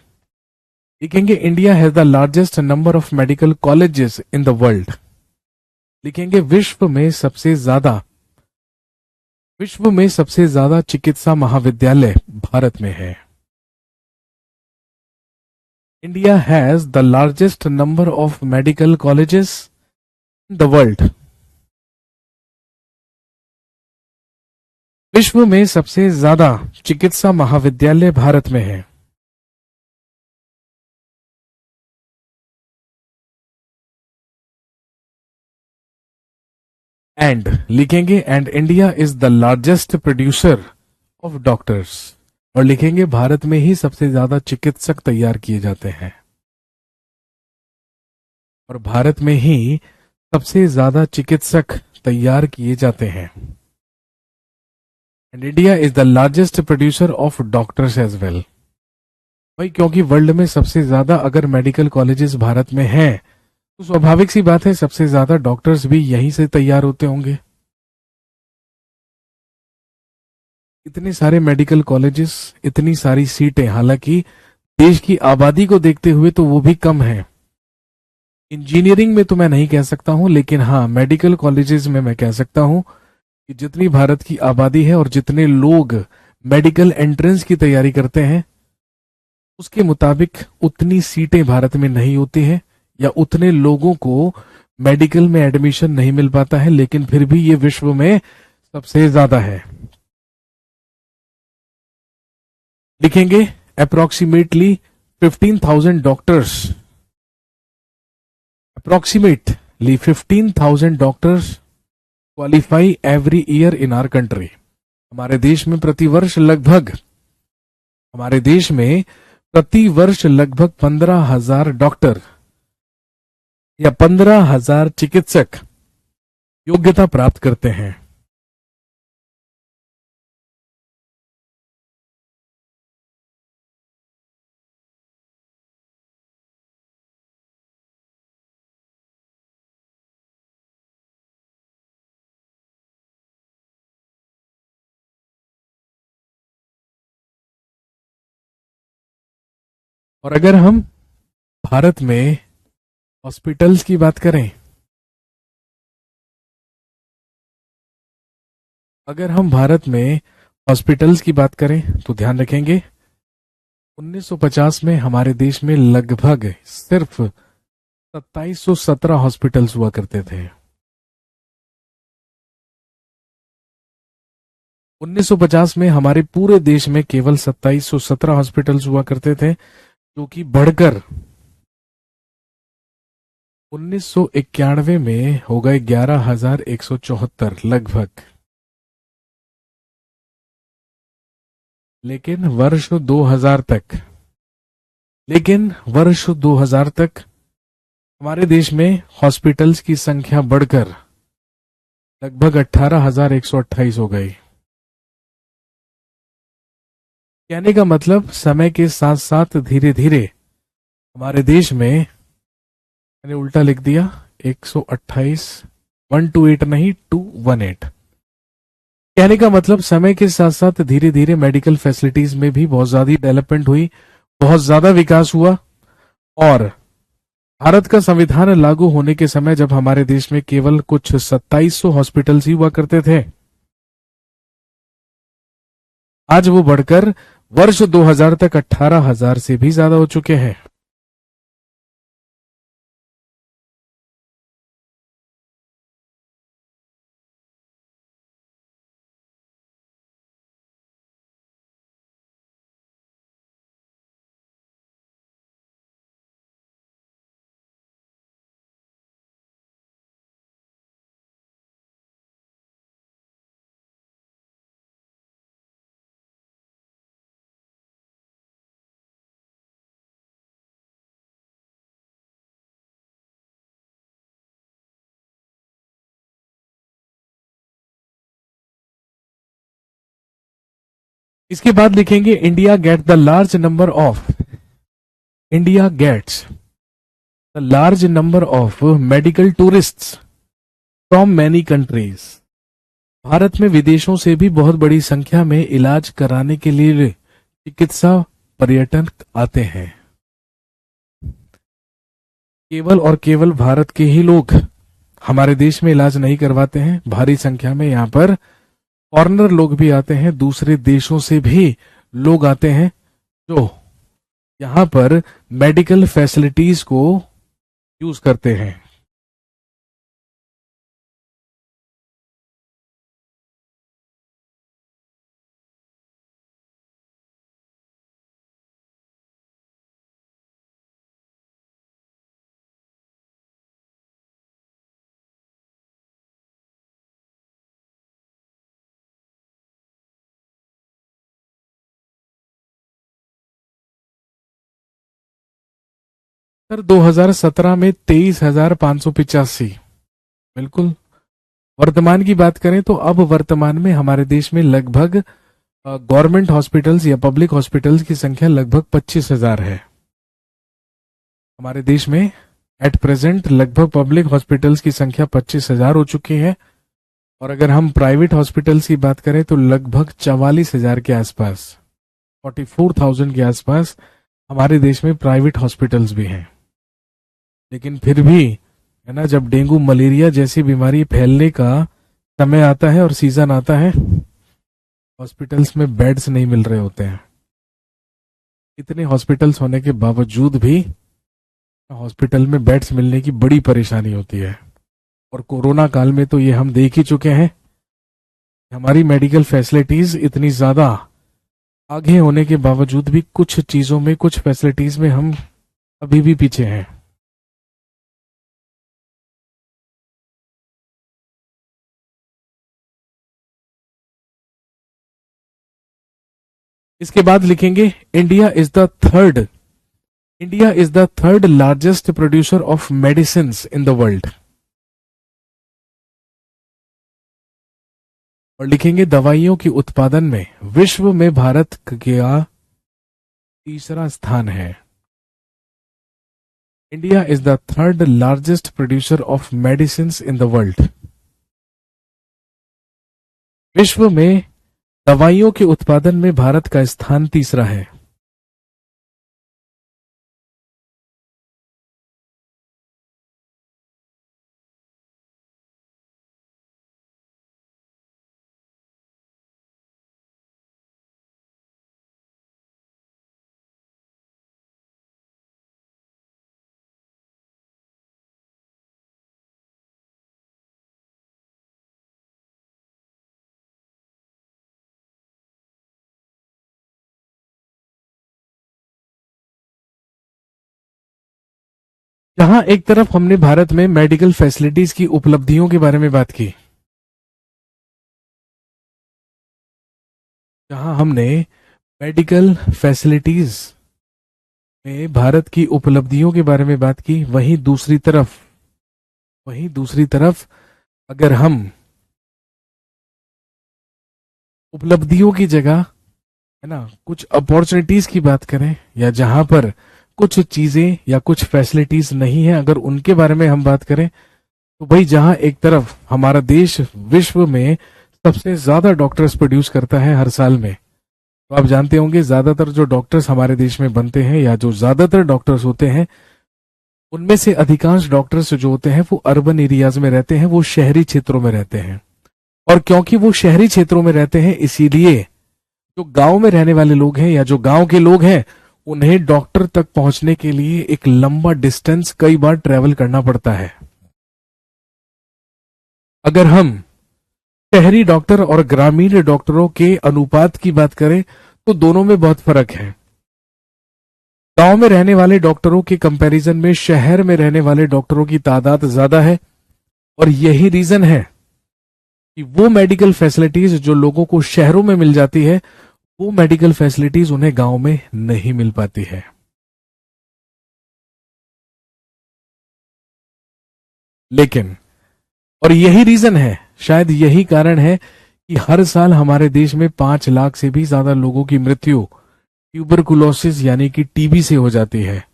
लिखेंगे India has the largest number of medical colleges in the world. लिखेंगे विश्व में सबसे ज्यादा चिकित्सा महाविद्यालय भारत में है। India has the largest number of medical colleges in the world. विश्व में सबसे ज्यादा चिकित्सा महाविद्यालय भारत में है। एंड लिखेंगे and India is the largest producer of doctors. और लिखेंगे भारत में ही सबसे ज्यादा चिकित्सक तैयार किए जाते हैं, और भारत में ही सबसे ज्यादा चिकित्सक तैयार किए जाते हैं। And India is the largest producer of doctors as well. भाई क्योंकि वर्ल्ड में सबसे ज्यादा अगर मेडिकल कॉलेजेस भारत में हैं, तो स्वाभाविक सी बात है सबसे ज्यादा डॉक्टर्स भी यहीं से तैयार होते होंगे। इतने सारे मेडिकल कॉलेजेस, इतनी सारी सीटें, हालांकि देश की आबादी को देखते हुए तो वो भी कम है। इंजीनियरिंग में तो मैं नहीं कह सकता हूं, लेकिन हाँ मेडिकल कॉलेजेस में मैं कह सकता हूं कि जितनी भारत की आबादी है और जितने लोग मेडिकल एंट्रेंस की तैयारी करते हैं, उसके मुताबिक उतनी सीटें भारत में नहीं होती हैं, या उतने लोगों को मेडिकल में एडमिशन नहीं मिल पाता है, लेकिन फिर भी ये विश्व में सबसे ज्यादा है। लिखेंगे approximately 15,000 doctors, approximately 15,000 doctors qualify every year in our country. हमारे देश में प्रतिवर्ष लगभग 15,000 डॉक्टर या 15,000 चिकित्सक योग्यता प्राप्त करते हैं। और अगर हम भारत में हॉस्पिटल्स की बात करें, तो ध्यान रखेंगे 1950 में हमारे देश में लगभग सिर्फ 2717 हॉस्पिटल्स हुआ करते थे। 1950 में हमारे पूरे देश में केवल 2717 हॉस्पिटल्स हुआ करते थे, जो कि बढ़कर 1991 में हो गए 11,174 लगभग। लेकिन वर्ष 2000 तक हमारे देश में हॉस्पिटल्स की संख्या बढ़कर लगभग 18,128 हो गई। कहने का मतलब समय के साथ साथ धीरे धीरे हमारे देश में, मैंने उल्टा लिख दिया, 128, 128 नहीं 218। कहने का मतलब समय के साथ साथ धीरे धीरे मेडिकल फैसिलिटीज में भी बहुत ज्यादा डेवलपमेंट हुई, बहुत ज्यादा विकास हुआ। और भारत का संविधान लागू होने के समय जब हमारे देश में केवल कुछ 2700 हॉस्पिटल्स ही हुआ करते थे, आज वो बढ़कर वर्ष 2000 तक 18,000 से भी ज्यादा हो चुके हैं। इसके बाद लिखेंगे India gets the large number of medical tourists from many countries. भारत में विदेशों से भी बहुत बड़ी संख्या में इलाज कराने के लिए चिकित्सा पर्यटन आते हैं। केवल और केवल भारत के ही लोग हमारे देश में इलाज नहीं करवाते हैं, भारी संख्या में यहाँ पर फॉरेनर लोग भी आते हैं, दूसरे देशों से भी लोग आते हैं जो यहाँ पर मेडिकल फैसिलिटीज को यूज करते हैं। सर 2017 में 23,585, बिल्कुल। वर्तमान की बात करें तो अब वर्तमान में हमारे देश में लगभग गवर्नमेंट हॉस्पिटल्स या पब्लिक हॉस्पिटल्स की संख्या लगभग 25,000 है। हमारे देश में एट प्रेजेंट लगभग पब्लिक हॉस्पिटल्स की संख्या 25,000 हो चुकी है। और अगर हम प्राइवेट हॉस्पिटल्स की बात करें तो लगभग 44,000 के आसपास, 44,000 के आसपास हमारे देश में प्राइवेट हॉस्पिटल्स भी हैं। लेकिन फिर भी है ना, जब डेंगू मलेरिया जैसी बीमारी फैलने का समय आता है और सीजन आता है, हॉस्पिटल्स में बेड्स नहीं मिल रहे होते हैं। इतने हॉस्पिटल्स होने के बावजूद भी हॉस्पिटल में बेड्स मिलने की बड़ी परेशानी होती है। और कोरोना काल में तो ये हम देख ही चुके हैं, हमारी मेडिकल फैसिलिटीज इतनी ज्यादा आगे होने के बावजूद भी कुछ चीजों में, कुछ फैसिलिटीज में हम अभी भी पीछे हैं। इसके बाद लिखेंगे India is the third largest producer of medicine in the world. और लिखेंगे दवाइयों के उत्पादन में विश्व में भारत का तीसरा स्थान है। India is the third largest producer of medicine in the world. विश्व में दवाइयों के उत्पादन में भारत का स्थान तीसरा है। जहां एक तरफ हमने भारत में मेडिकल फैसिलिटीज की उपलब्धियों के बारे में बात की, जहां हमने मेडिकल फैसिलिटीज में भारत की उपलब्धियों के बारे में बात की, वहीं दूसरी तरफ अगर हम उपलब्धियों की जगह है ना कुछ अपॉर्चुनिटीज की बात करें, या जहां पर कुछ चीजें या कुछ फैसिलिटीज नहीं है, अगर उनके बारे में हम बात करें, तो भाई जहां एक तरफ हमारा देश विश्व में सबसे ज्यादा डॉक्टर्स प्रोड्यूस करता है हर साल में, तो आप जानते होंगे ज्यादातर जो डॉक्टर्स हमारे देश में बनते हैं, या जो ज्यादातर डॉक्टर्स होते हैं, उनमें से अधिकांश डॉक्टर्स जो होते हैं वो अर्बन एरियाज में रहते हैं, वो शहरी क्षेत्रों में रहते हैं। और क्योंकि वो शहरी क्षेत्रों में रहते हैं, इसीलिए जो गांव में रहने वाले लोग हैं या जो गांव के लोग हैं, उन्हें डॉक्टर तक पहुंचने के लिए एक लंबा डिस्टेंस कई बार ट्रेवल करना पड़ता है। अगर हम शहरी डॉक्टर और ग्रामीण डॉक्टरों के अनुपात की बात करें, तो दोनों में बहुत फर्क है। गांव में रहने वाले डॉक्टरों के कंपैरिजन में शहर में रहने वाले डॉक्टरों की तादाद ज्यादा है, और यही रीजन है कि वो मेडिकल फैसिलिटीज जो लोगों को शहरों में मिल जाती है, वो मेडिकल फैसिलिटीज उन्हें गांव में नहीं मिल पाती है। लेकिन और यही रीजन है, शायद यही कारण है कि हर साल हमारे देश में 5 लाख से भी ज्यादा लोगों की मृत्यु ट्यूबरकुलोसिस यानी कि टीबी से हो जाती है।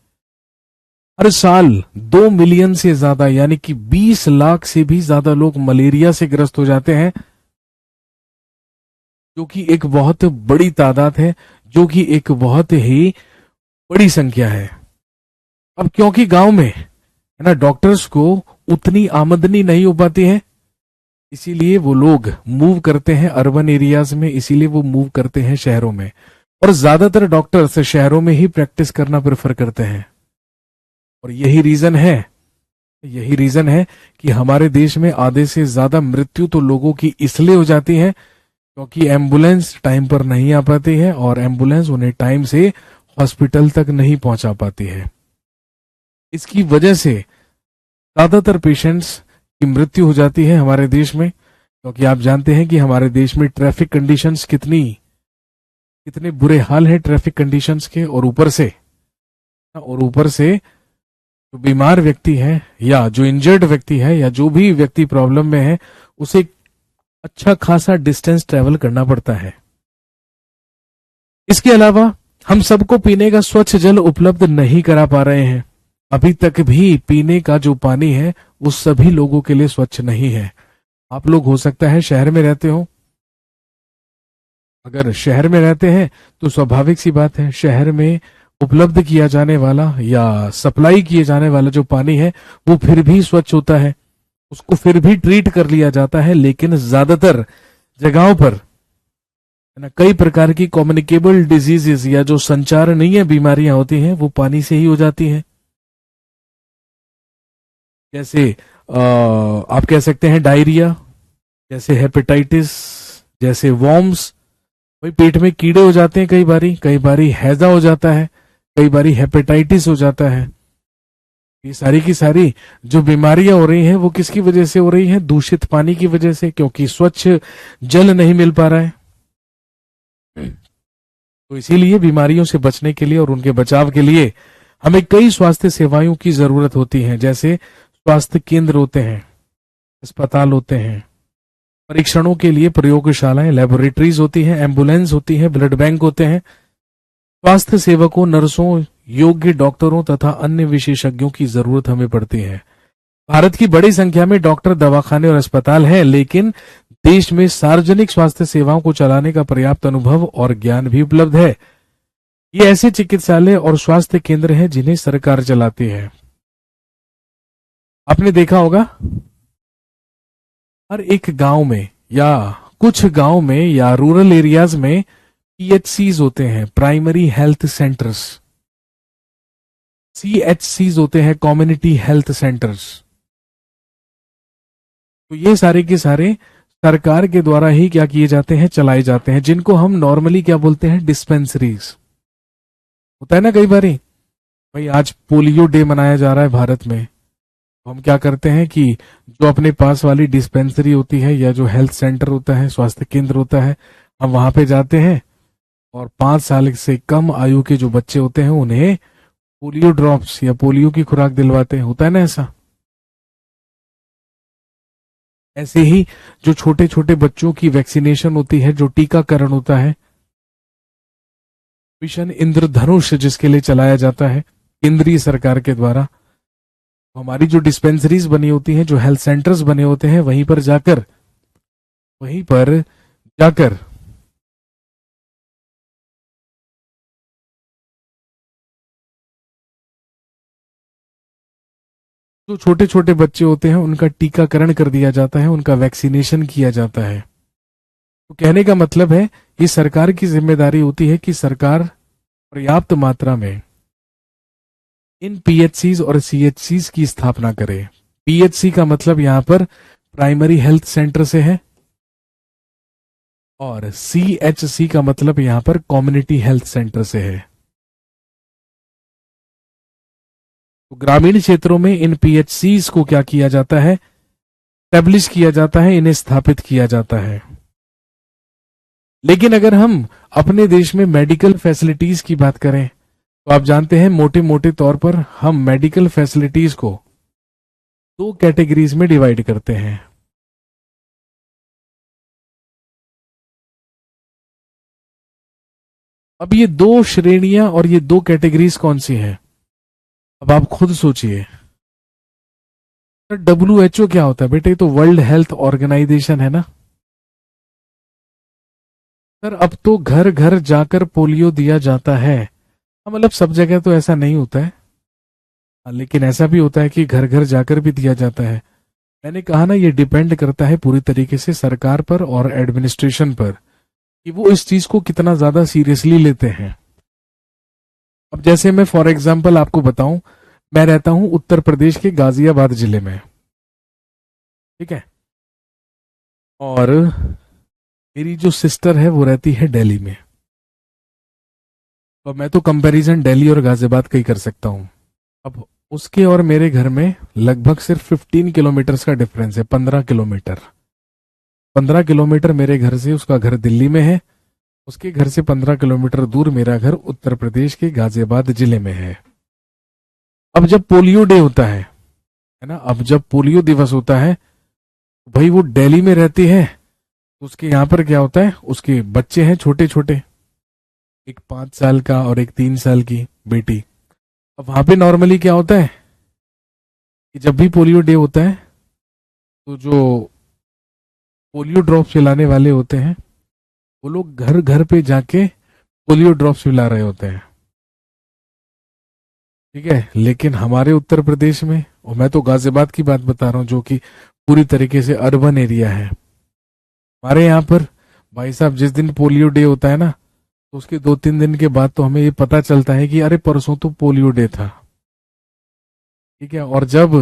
हर साल 2 मिलियन से ज्यादा यानी कि 20 लाख से भी ज्यादा लोग मलेरिया से ग्रस्त हो जाते हैं, जो कि एक बहुत बड़ी तादाद है, जो कि एक बहुत ही बड़ी संख्या है। अब क्योंकि गांव में है ना डॉक्टर्स को उतनी आमदनी नहीं हो पाती है, इसीलिए वो लोग मूव करते हैं अर्बन एरियाज में, इसीलिए वो मूव करते हैं शहरों में, और ज्यादातर डॉक्टर्स शहरों में ही प्रैक्टिस करना प्रेफर करते हैं। और यही रीजन है कि हमारे देश में आधे से ज्यादा मृत्यु तो लोगों की इसलिए हो जाती है क्योंकि एम्बुलेंस टाइम पर नहीं आ पाती है, और एम्बुलेंस उन्हें टाइम से हॉस्पिटल तक नहीं पहुंचा पाती है। इसकी वजह से ज्यादातर पेशेंट्स की मृत्यु हो जाती है हमारे देश में, क्योंकि आप जानते हैं कि हमारे देश में ट्रैफिक कंडीशंस कितने बुरे हाल है ट्रैफिक कंडीशंस के, और ऊपर से जो बीमार व्यक्ति है या जो इंजर्ड व्यक्ति है या जो भी व्यक्ति प्रॉब्लम में है, उसे अच्छा खासा डिस्टेंस ट्रेवल करना पड़ता है। इसके अलावा हम सबको पीने का स्वच्छ जल उपलब्ध नहीं करा पा रहे हैं। अभी तक भी पीने का जो पानी है वो सभी लोगों के लिए स्वच्छ नहीं है। आप लोग हो सकता है शहर में रहते हो, अगर शहर में रहते हैं तो स्वाभाविक सी बात है, शहर में उपलब्ध किया जाने वाला या सप्लाई किए जाने वाला जो पानी है वो फिर भी स्वच्छ होता है, उसको फिर भी ट्रीट कर लिया जाता है। लेकिन ज्यादातर जगहों पर है ना कई प्रकार की कम्युनिकेबल डिजीजेस या जो संचारणीय बीमारियां होती हैं वो पानी से ही हो जाती हैं। जैसे आप कह सकते हैं डायरिया, जैसे हेपेटाइटिस, जैसे वॉर्म्स, भाई पेट में कीड़े हो जाते हैं, कई बारी हैजा हो जाता है, कई बारी हेपेटाइटिस हो जाता है। ये सारी की सारी जो बीमारियां हो रही हैं वो किसकी वजह से हो रही हैं? दूषित पानी की वजह से, क्योंकि स्वच्छ जल नहीं मिल पा रहा है। तो इसीलिए बीमारियों से बचने के लिए और उनके बचाव के लिए हमें कई स्वास्थ्य सेवाओं की जरूरत होती है, जैसे स्वास्थ्य केंद्र होते हैं, अस्पताल होते हैं, परीक्षणों के लिए प्रयोगशालाएं, लेबोरेटरीज होती हैं, एम्बुलेंस होती है, ब्लड बैंक होते हैं। स्वास्थ्य सेवकों, नर्सों, योग्य डॉक्टरों तथा अन्य विशेषज्ञों की जरूरत हमें पड़ती है। भारत की बड़ी संख्या में डॉक्टर, दवाखाने और अस्पताल हैं, लेकिन देश में सार्वजनिक स्वास्थ्य सेवाओं को चलाने का पर्याप्त अनुभव और ज्ञान भी उपलब्ध है। ये ऐसे चिकित्सालय और स्वास्थ्य केंद्र हैं जिन्हें सरकार चलाती है। आपने देखा होगा हर एक गांव में या कुछ गांव में या रूरल एरियाज में पीएचसीज होते हैं, प्राइमरी हेल्थ सेंटर्स। सीएचसीज होते हैं, कम्युनिटी हेल्थ सेंटर्स। तो ये सारे के सारे सरकार के द्वारा ही क्या किए जाते हैं, चलाए जाते हैं, जिनको हम नॉर्मली क्या बोलते हैं, डिस्पेंसरीज। होता है ना कई बार भाई आज पोलियो डे मनाया जा रहा है भारत में, तो हम क्या करते हैं कि जो अपने पास वाली डिस्पेंसरी होती है या जो हेल्थ सेंटर होता है, स्वास्थ्य केंद्र होता है, हम वहां पे जाते हैं और 5 साल से कम आयु के जो बच्चे होते हैं उन्हें पोलियो ड्रॉप्स या पोलियो की खुराक दिलवाते हैं। होता है ना ऐसा। ऐसे ही जो छोटे छोटे बच्चों की वैक्सीनेशन होती है, जो टीकाकरण होता है, मिशन इंद्रधनुष जिसके लिए चलाया जाता है केंद्रीय सरकार के द्वारा, हमारी जो डिस्पेंसरीज बनी होती हैं, जो हेल्थ सेंटर्स बने होते हैं, वहीं पर जाकर जो छोटे छोटे बच्चे होते हैं उनका टीकाकरण कर दिया जाता है, उनका वैक्सीनेशन किया जाता है। तो कहने का मतलब है ये सरकार की जिम्मेदारी होती है कि सरकार पर्याप्त मात्रा में इन पीएचसीज और सीएचसीज की स्थापना करे। पीएचसी का मतलब यहां पर प्राइमरी हेल्थ सेंटर से है और सीएचसी का मतलब यहां पर कम्युनिटी हेल्थ सेंटर से है। तो ग्रामीण क्षेत्रों में इन पीएचसीज को क्या किया जाता है, एस्टैब्लिश किया जाता है, इन्हें स्थापित किया जाता है। लेकिन अगर हम अपने देश में मेडिकल फैसिलिटीज की बात करें तो आप जानते हैं मोटे मोटे तौर पर हम मेडिकल फैसिलिटीज को 2 कैटेगरीज में डिवाइड करते हैं। अब ये 2 श्रेणियां और ये 2 कैटेगरीज कौन सी हैं, अब आप खुद सोचिए। WHO क्या होता है बेटे, ये तो वर्ल्ड हेल्थ ऑर्गेनाइजेशन है ना सर। अब तो घर घर जाकर पोलियो दिया जाता है। मतलब सब जगह तो ऐसा नहीं होता है, लेकिन ऐसा भी होता है कि घर घर जाकर भी दिया जाता है। मैंने कहा ना, ये डिपेंड करता है पूरी तरीके से सरकार पर और एडमिनिस्ट्रेशन पर कि वो इस चीज को कितना ज्यादा सीरियसली लेते हैं। अब जैसे मैं फॉर एग्जांपल आपको बताऊं, मैं रहता हूं उत्तर प्रदेश के गाजियाबाद जिले में, ठीक है, और मेरी जो सिस्टर है वो रहती है दिल्ली में। तो मैं तो कंपैरिजन दिल्ली और गाजियाबाद का ही कर सकता हूं। अब उसके और मेरे घर में लगभग सिर्फ 15 किलोमीटर का डिफरेंस है, 15 किलोमीटर। 15 किलोमीटर मेरे घर से उसका घर दिल्ली में है, उसके घर से 15 किलोमीटर दूर मेरा घर उत्तर प्रदेश के गाजियाबाद जिले में है। अब जब पोलियो डे होता है ना, अब जब पोलियो दिवस होता है, भाई वो दिल्ली में रहती है, उसके यहाँ पर क्या होता है, उसके बच्चे हैं छोटे छोटे, एक 5 साल का और एक 3 साल की बेटी। अब वहां पे नॉर्मली क्या होता है कि जब भी पोलियो डे होता है तो जो पोलियो ड्रॉप्स पिलाने वाले होते हैं वो लोग घर घर पे जाके पोलियो ड्रॉप्स पिला रहे होते हैं, ठीक है। लेकिन हमारे उत्तर प्रदेश में, और मैं तो गाजियाबाद की बात बता रहा हूँ जो कि पूरी तरीके से अर्बन एरिया है, हमारे यहाँ पर भाई साहब जिस दिन पोलियो डे होता है ना, तो उसके 2-3 दिन के बाद तो हमें ये पता चलता है कि अरे परसों तो पोलियो डे था, ठीक है। और जब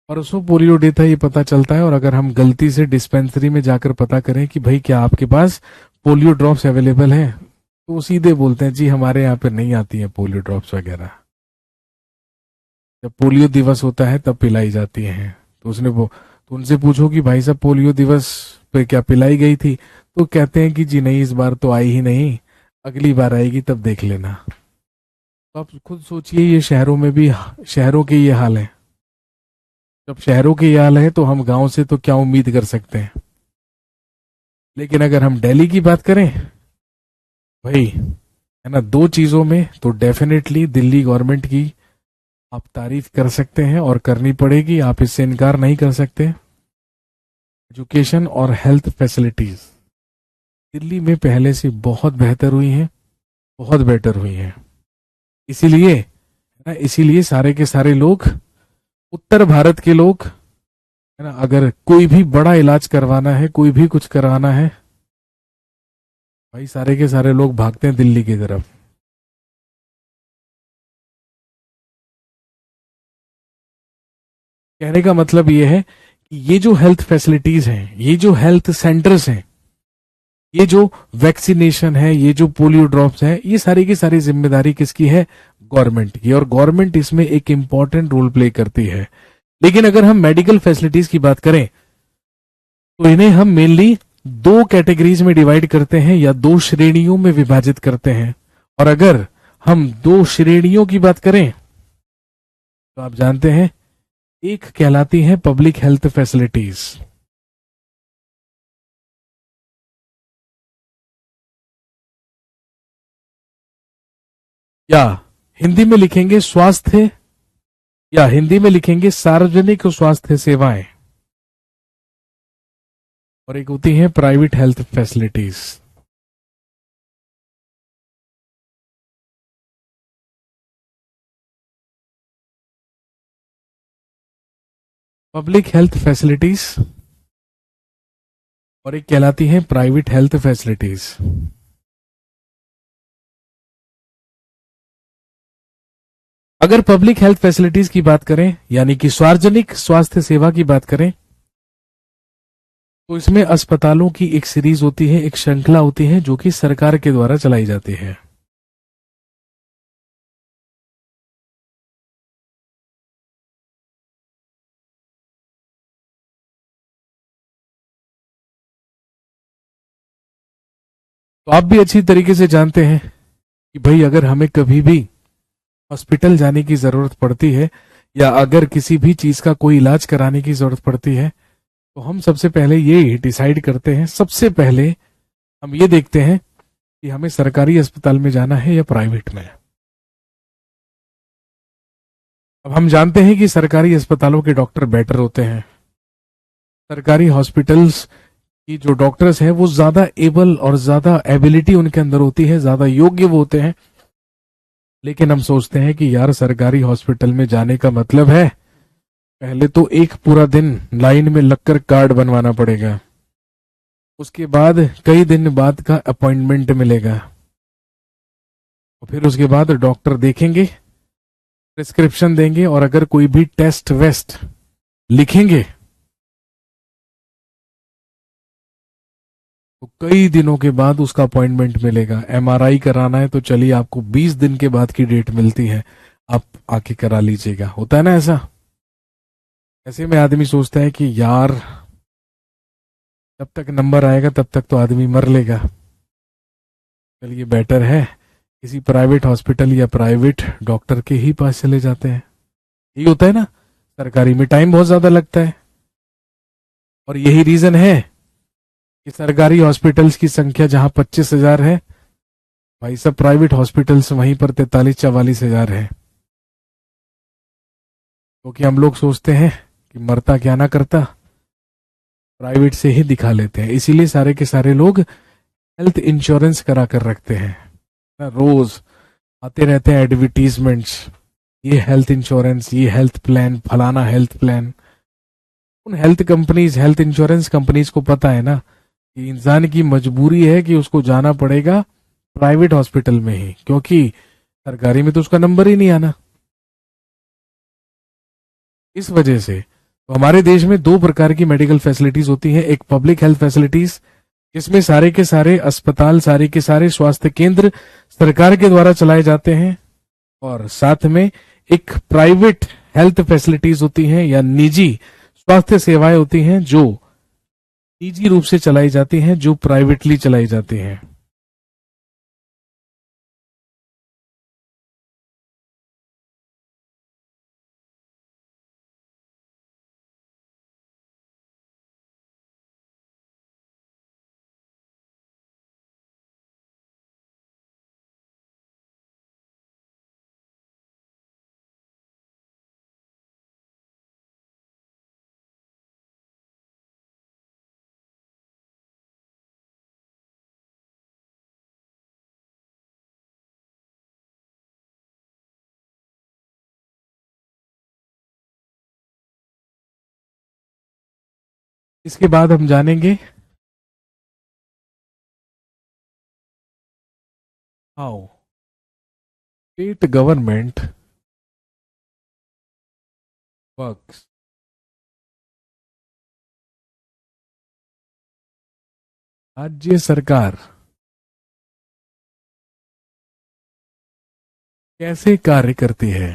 परसों पोलियो डे था ये पता चलता है, और अगर हम गलती से डिस्पेंसरी में जाकर पता करें कि भाई क्या आपके पास पोलियो ड्रॉप्स अवेलेबल हैं, तो वो सीधे बोलते हैं जी हमारे यहाँ पे नहीं आती है पोलियो ड्रॉप्स वगैरह। जब पोलियो दिवस होता है तब पिलाई जाती हैं। तो उनसे पूछो कि भाई साहब पोलियो दिवस पे क्या पिलाई गई थी, तो कहते हैं कि जी नहीं, इस बार तो आई ही नहीं, अगली बार आएगी तब देख लेना। तो आप खुद सोचिए, ये शहरों में भी शहरों के ये हाल है। जब शहरों के ये हाल है तो हम गांव से तो क्या उम्मीद कर सकते हैं। लेकिन अगर हम दिल्ली की बात करें भाई, है ना, दो चीजों में तो डेफिनेटली दिल्ली गवर्नमेंट की आप तारीफ कर सकते हैं और करनी पड़ेगी, आप इससे इनकार नहीं कर सकते। एजुकेशन और हेल्थ फैसिलिटीज दिल्ली में पहले से बहुत बेहतर हुई हैं, बहुत बेटर हुई हैं। इसीलिए, है ना, इसीलिए सारे के सारे लोग, उत्तर भारत के लोग, है ना, अगर कोई भी बड़ा इलाज करवाना है, कोई भी कुछ करवाना है, भाई सारे के सारे लोग भागते हैं दिल्ली की तरफ। कहने का मतलब ये है कि ये जो हेल्थ फैसिलिटीज हैं, ये जो हेल्थ सेंटर्स हैं, ये जो वैक्सीनेशन है, ये जो पोलियो ड्रॉप्स है, ये सारी की सारी जिम्मेदारी किसकी है? गवर्नमेंट की। और गवर्नमेंट इसमें एक इंपॉर्टेंट रोल प्ले करती है। लेकिन अगर हम मेडिकल फैसिलिटीज की बात करें तो इन्हें हम मेनली दो कैटेगरीज में डिवाइड करते हैं या दो श्रेणियों में विभाजित करते हैं। और अगर हम दो श्रेणियों की बात करें तो आप जानते हैं, एक कहलाती है पब्लिक हेल्थ फैसिलिटीज, या हिंदी में लिखेंगे स्वास्थ्य, या हिंदी में लिखेंगे सार्वजनिक स्वास्थ्य सेवाएं, और एक होती है private health facilities. Public health facilities और एक कहलाती है प्राइवेट हेल्थ फैसिलिटीज। अगर पब्लिक हेल्थ फैसिलिटीज की बात करें, यानी कि सार्वजनिक स्वास्थ्य सेवा की बात करें, तो इसमें अस्पतालों की एक सीरीज होती है, एक श्रृंखला होती है जो कि सरकार के द्वारा चलाई जाती है। तो आप भी अच्छी तरीके से जानते हैं कि भाई अगर हमें कभी भी हॉस्पिटल जाने की जरूरत पड़ती है, या अगर किसी भी चीज का कोई इलाज कराने की जरूरत पड़ती है, तो हम सबसे पहले ये डिसाइड करते हैं, सबसे पहले हम ये देखते हैं कि हमें सरकारी अस्पताल में जाना है या प्राइवेट में। अब हम जानते हैं कि सरकारी अस्पतालों के डॉक्टर बेटर होते हैं, सरकारी हॉस्पिटल्स की जो डॉक्टर्स हैं वो ज्यादा एबल और ज्यादा एबिलिटी उनके अंदर होती है, ज्यादा योग्य वो होते हैं। लेकिन हम सोचते हैं कि यार सरकारी हॉस्पिटल में जाने का मतलब है पहले तो एक पूरा दिन लाइन में लगकर कार्ड बनवाना पड़ेगा, उसके बाद कई दिन बाद का अपॉइंटमेंट मिलेगा, और फिर उसके बाद डॉक्टर देखेंगे, प्रिस्क्रिप्शन देंगे, और अगर कोई भी टेस्ट वेस्ट लिखेंगे तो कई दिनों के बाद उसका अपॉइंटमेंट मिलेगा। एमआरआई कराना है तो चलिए आपको 20 दिन के बाद की डेट मिलती है, आप आके करा लीजिएगा। होता है ना ऐसा। ऐसे में आदमी सोचता है कि यार जब तक नंबर आएगा तब तक तो आदमी मर लेगा, चलिए बेटर है किसी प्राइवेट हॉस्पिटल या प्राइवेट डॉक्टर के ही पास चले जाते हैं। यही होता है ना। सरकारी में टाइम बहुत ज्यादा लगता है, और यही रीजन है कि सरकारी हॉस्पिटल्स की संख्या जहां 25,000 है, भाई सब प्राइवेट हॉस्पिटल्स वहीं पर 43-44,000 है। क्योंकि हम लोग सोचते हैं कि मरता क्या ना करता, प्राइवेट से ही दिखा लेते हैं। इसीलिए सारे के सारे लोग हेल्थ इंश्योरेंस करा कर रखते हैं ना। रोज आते रहते हैं एडवर्टीजमेंट्स, ये हेल्थ इंश्योरेंस, ये हेल्थ प्लान, फलाना हेल्थ प्लान। उन health companies, health insurance companies को पता है ना कि इंसान की मजबूरी है कि उसको जाना पड़ेगा प्राइवेट हॉस्पिटल में ही, क्योंकि सरकारी में तो उसका नंबर ही नहीं आना। इस वजह से तो हमारे देश में दो प्रकार की मेडिकल फैसिलिटीज होती है। एक पब्लिक हेल्थ फैसिलिटीज, जिसमें सारे के सारे अस्पताल, सारे के सारे स्वास्थ्य केंद्र सरकार के द्वारा चलाए जाते हैं, और साथ में एक प्राइवेट हेल्थ फैसिलिटीज होती हैं या निजी स्वास्थ्य सेवाएं होती हैं जो निजी रूप से चलाई जाती हैं, जो प्राइवेटली चलाई जाती हैं। इसके बाद हम जानेंगे हाउ स्टेट गवर्नमेंट वर्क्स। राज्य सरकार कैसे कार्य करती है।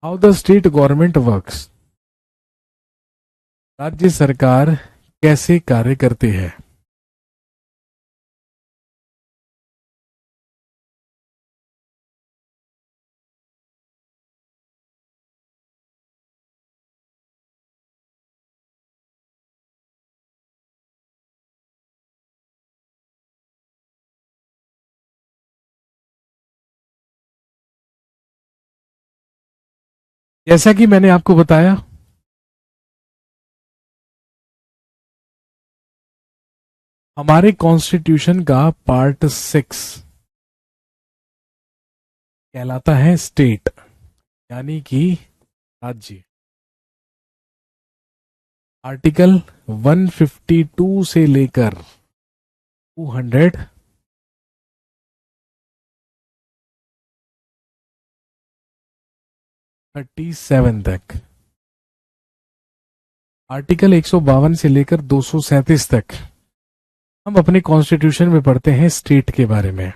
How the state government works. राज्य सरकार कैसे कार्य करती है। जैसा कि मैंने आपको बताया, हमारे कॉन्स्टिट्यूशन का पार्ट 6 कहलाता है स्टेट, यानी कि राज्य। आर्टिकल 152 से लेकर 237 तक, आर्टिकल 152 से लेकर 237 तक हम अपने कॉन्स्टिट्यूशन में पढ़ते हैं स्टेट के बारे में,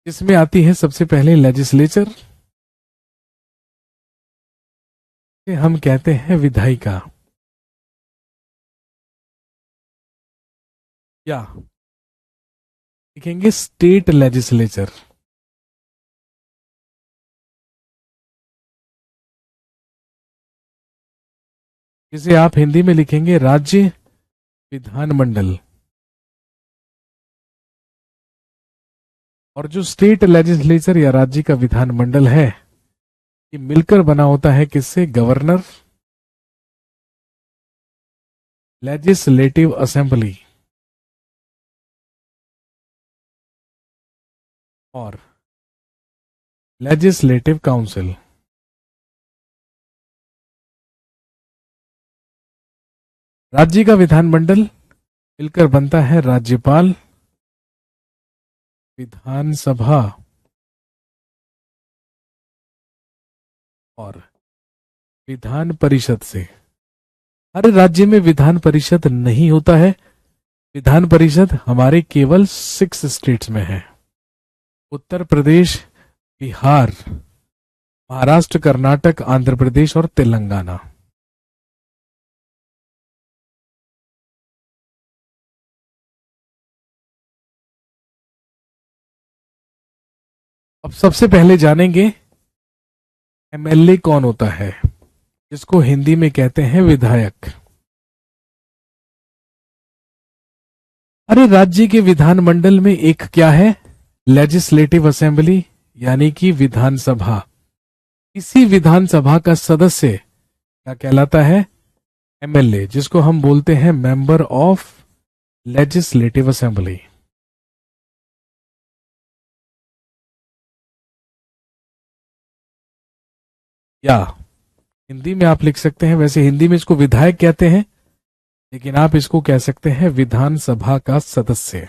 इसमें आती है सबसे पहले लेजिस्लेचर, हम कहते हैं विधायिका, या लिखेंगे स्टेट लेजिस्लेचर। जिसे आप हिंदी में लिखेंगे राज्य विधानमंडल। और जो स्टेट लेजिस्लेचर या राज्य का विधानमंडल है, ये मिलकर बना होता है किससे? गवर्नर, लेजिस्लेटिव असेंबली और लेजिस्लेटिव काउंसिल। राज्य का विधानमंडल मिलकर बनता है राज्यपाल, विधानसभा और विधान परिषद से। हर राज्य में विधान परिषद नहीं होता है। विधान परिषद हमारे केवल 6 स्टेट्स में है: उत्तर प्रदेश, बिहार, महाराष्ट्र, कर्नाटक, आंध्र प्रदेश और तेलंगाना। अब सबसे पहले जानेंगे एमएलए कौन होता है, जिसको हिंदी में कहते हैं विधायक। अरे राज्य के विधानमंडल में एक क्या है? लेजिस्लेटिव असेंबली, यानी कि विधानसभा। इसी विधानसभा का सदस्य क्या कहलाता है? एमएलए, जिसको हम बोलते हैं मेंबर ऑफ लेजिस्लेटिव असेंबली। या हिंदी में आप लिख सकते हैं, वैसे हिंदी में इसको विधायक कहते हैं, लेकिन आप इसको कह सकते हैं विधानसभा का सदस्य।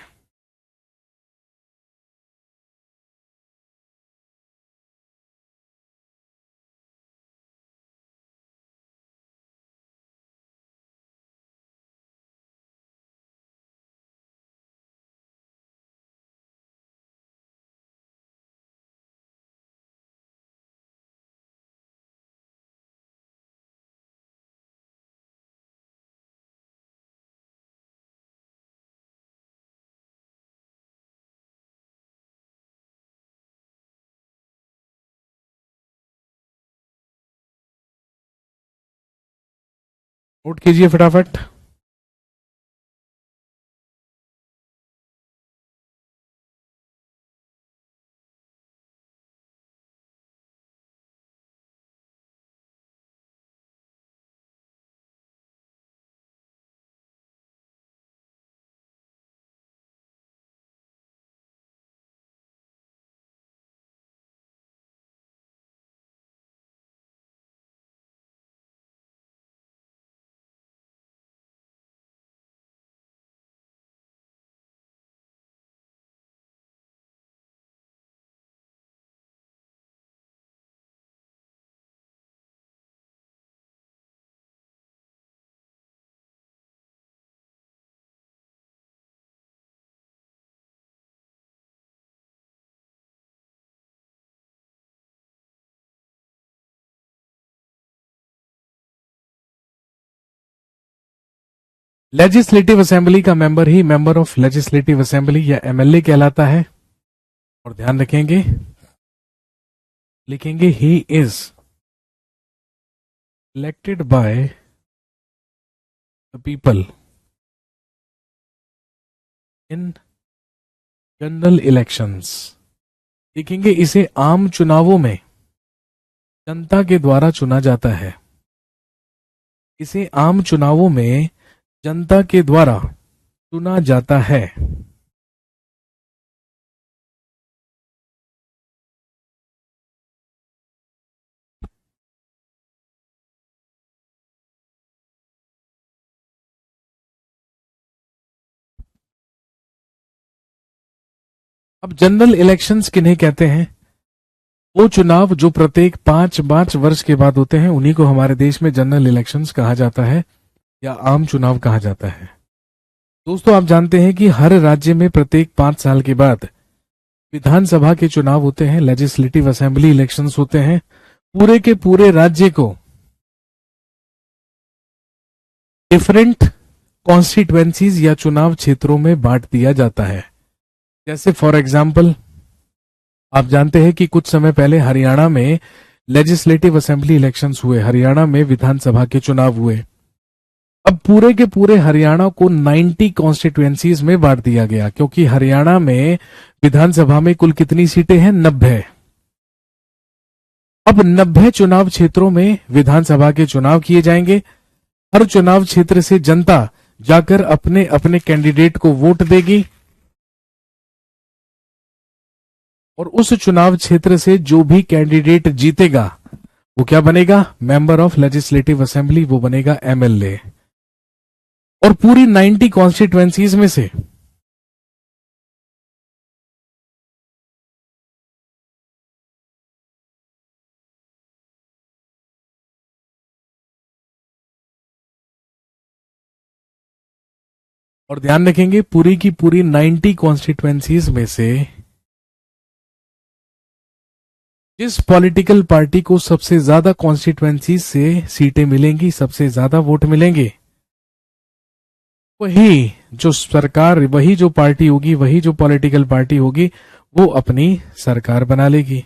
नोट कीजिए फटाफट। लेजिस्लेटिव असेंबली का member he member of legislative assembly या एमएलए कहलाता है। और ध्यान रखेंगे, लिखेंगे he is elected by the people in general elections. लिखेंगे इसे आम चुनावों में जनता के द्वारा चुना जाता है। इसे आम चुनावों में जनता के द्वारा चुना जाता है। अब जनरल इलेक्शंस किन्हें कहते हैं? वो चुनाव जो प्रत्येक 5 वर्ष के बाद होते हैं, उन्हीं को हमारे देश में जनरल इलेक्शंस कहा जाता है या आम चुनाव कहा जाता है। दोस्तों, आप जानते हैं कि हर राज्य में प्रत्येक 5 साल के बाद विधानसभा के चुनाव होते हैं, लेजिस्लेटिव असेंबली इलेक्शंस होते हैं। पूरे के पूरे राज्य को डिफरेंट कॉन्स्टिट्युएंसीज या चुनाव क्षेत्रों में बांट दिया जाता है। जैसे फॉर एग्जाम्पल, आप जानते हैं कि कुछ समय पहले हरियाणा में लेजिस्लेटिव असेंबली इलेक्शंस हुए, हरियाणा में विधानसभा के चुनाव हुए। अब पूरे के पूरे हरियाणा को 90 कॉन्स्टिट्युएंसीज में बांट दिया गया, क्योंकि हरियाणा में विधानसभा में कुल कितनी सीटें हैं? 90। अब 90 चुनाव क्षेत्रों में विधानसभा के चुनाव किए जाएंगे। हर चुनाव क्षेत्र से जनता जाकर अपने अपने कैंडिडेट को वोट देगी और उस चुनाव क्षेत्र से जो भी कैंडिडेट जीतेगा वो क्या बनेगा? मेंबर ऑफ लेजिस्लेटिव असेंबली, वो बनेगा एमएलए। और पूरी 90 कॉन्स्टिट्युएंसीज में से और ध्यान रखेंगे, पूरी की पूरी 90 कॉन्स्टिट्युएंसीज में से जिस पॉलिटिकल पार्टी को सबसे ज्यादा कॉन्स्टिट्युएंसीज से सीटें मिलेंगी, सबसे ज्यादा वोट मिलेंगे, वही जो सरकार, वही जो पार्टी होगी, वही जो पॉलिटिकल पार्टी होगी, वो अपनी सरकार बना लेगी।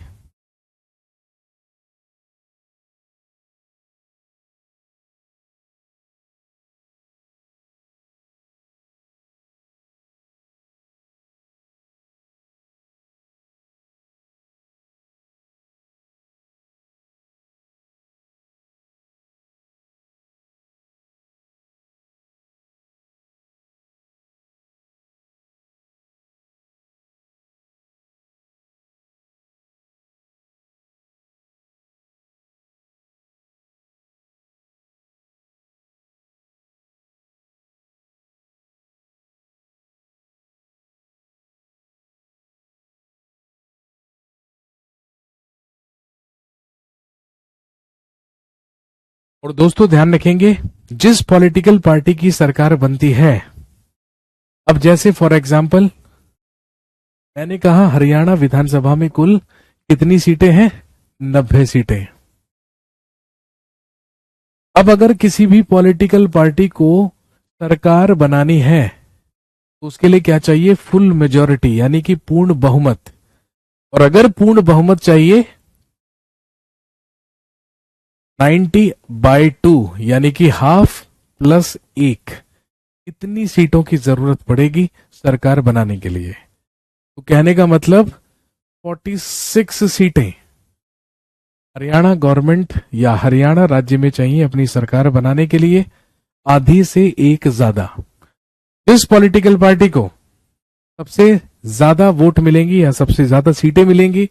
और दोस्तों, ध्यान रखेंगे, जिस पॉलिटिकल पार्टी की सरकार बनती है, अब जैसे फॉर एग्जाम्पल मैंने कहा हरियाणा विधानसभा में कुल कितनी सीटें हैं? 90 सीटें। अब अगर किसी भी पॉलिटिकल पार्टी को सरकार बनानी है तो उसके लिए क्या चाहिए? फुल मेजॉरिटी, यानी कि पूर्ण बहुमत। और अगर पूर्ण बहुमत चाहिए 90/2, यानी कि हाफ प्लस 1, इतनी सीटों की जरूरत पड़ेगी सरकार बनाने के लिए। तो कहने का मतलब 46 सीटें हरियाणा गवर्नमेंट या हरियाणा राज्य में चाहिए अपनी सरकार बनाने के लिए, आधी से एक ज्यादा। जिस पॉलिटिकल पार्टी को सबसे ज्यादा वोट मिलेंगी या सबसे ज्यादा सीटें मिलेंगी,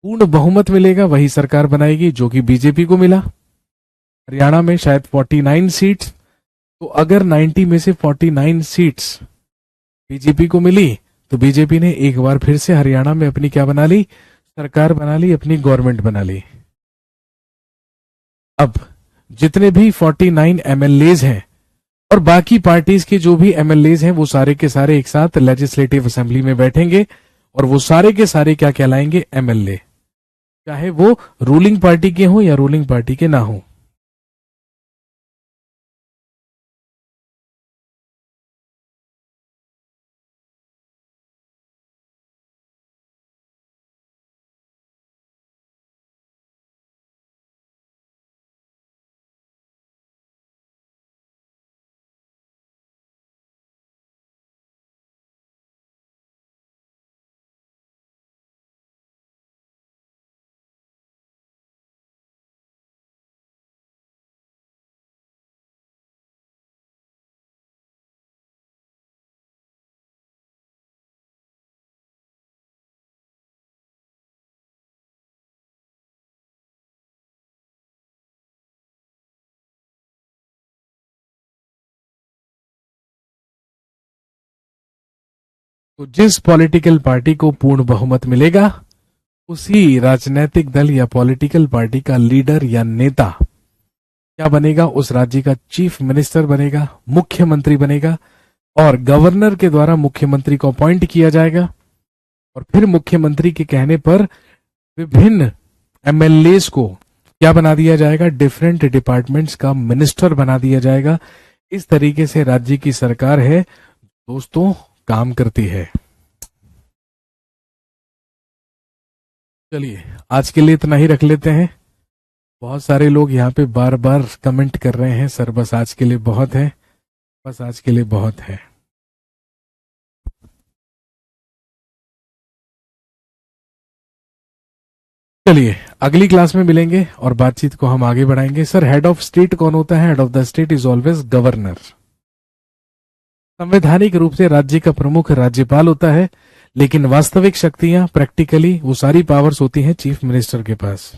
पूर्ण बहुमत मिलेगा, वही सरकार बनाएगी, जो कि बीजेपी को मिला। हरियाणा में शायद 49 सीट्स, तो अगर 90 में से 49 सीट्स बीजेपी को मिली तो बीजेपी ने एक बार फिर से हरियाणा में अपनी क्या बना ली? सरकार बना ली, अपनी गवर्नमेंट बना ली। अब जितने भी 49 एमएलएज हैं और बाकी पार्टीज के जो भी एमएलएज हैं, वो सारे के सारे एक साथ लेजिस्लेटिव असेंबली में बैठेंगे और वो सारे के सारे क्या कहलाएंगे? एमएलए, चाहे वो रूलिंग पार्टी के हों या रूलिंग पार्टी के ना हों। तो जिस पॉलिटिकल पार्टी को पूर्ण बहुमत मिलेगा उसी राजनीतिक दल या पॉलिटिकल पार्टी का लीडर या नेता क्या बनेगा, उस राज्य का चीफ मिनिस्टर बनेगा, मुख्यमंत्री बनेगा, और गवर्नर के द्वारा मुख्यमंत्री को अपॉइंट किया जाएगा। और फिर मुख्यमंत्री के कहने पर विभिन्न एमएलएस को क्या बना दिया जाएगा, डिफरेंट डिपार्टमेंट्स का मिनिस्टर बना दिया जाएगा। इस तरीके से राज्य की सरकार है दोस्तों काम करती है। चलिए आज के लिए इतना ही रख लेते हैं। बहुत सारे लोग यहाँ पे बार बार कमेंट कर रहे हैं, सर बस आज के लिए बहुत है, बस आज के लिए बहुत है। चलिए अगली क्लास में मिलेंगे और बातचीत को हम आगे बढ़ाएंगे। सर हेड ऑफ स्टेट कौन होता है? Head of the state is always governor. संवैधानिक रूप से राज्य का प्रमुख राज्यपाल होता है, लेकिन वास्तविक शक्तियां प्रैक्टिकली वो सारी पावर्स होती हैं चीफ मिनिस्टर के पास।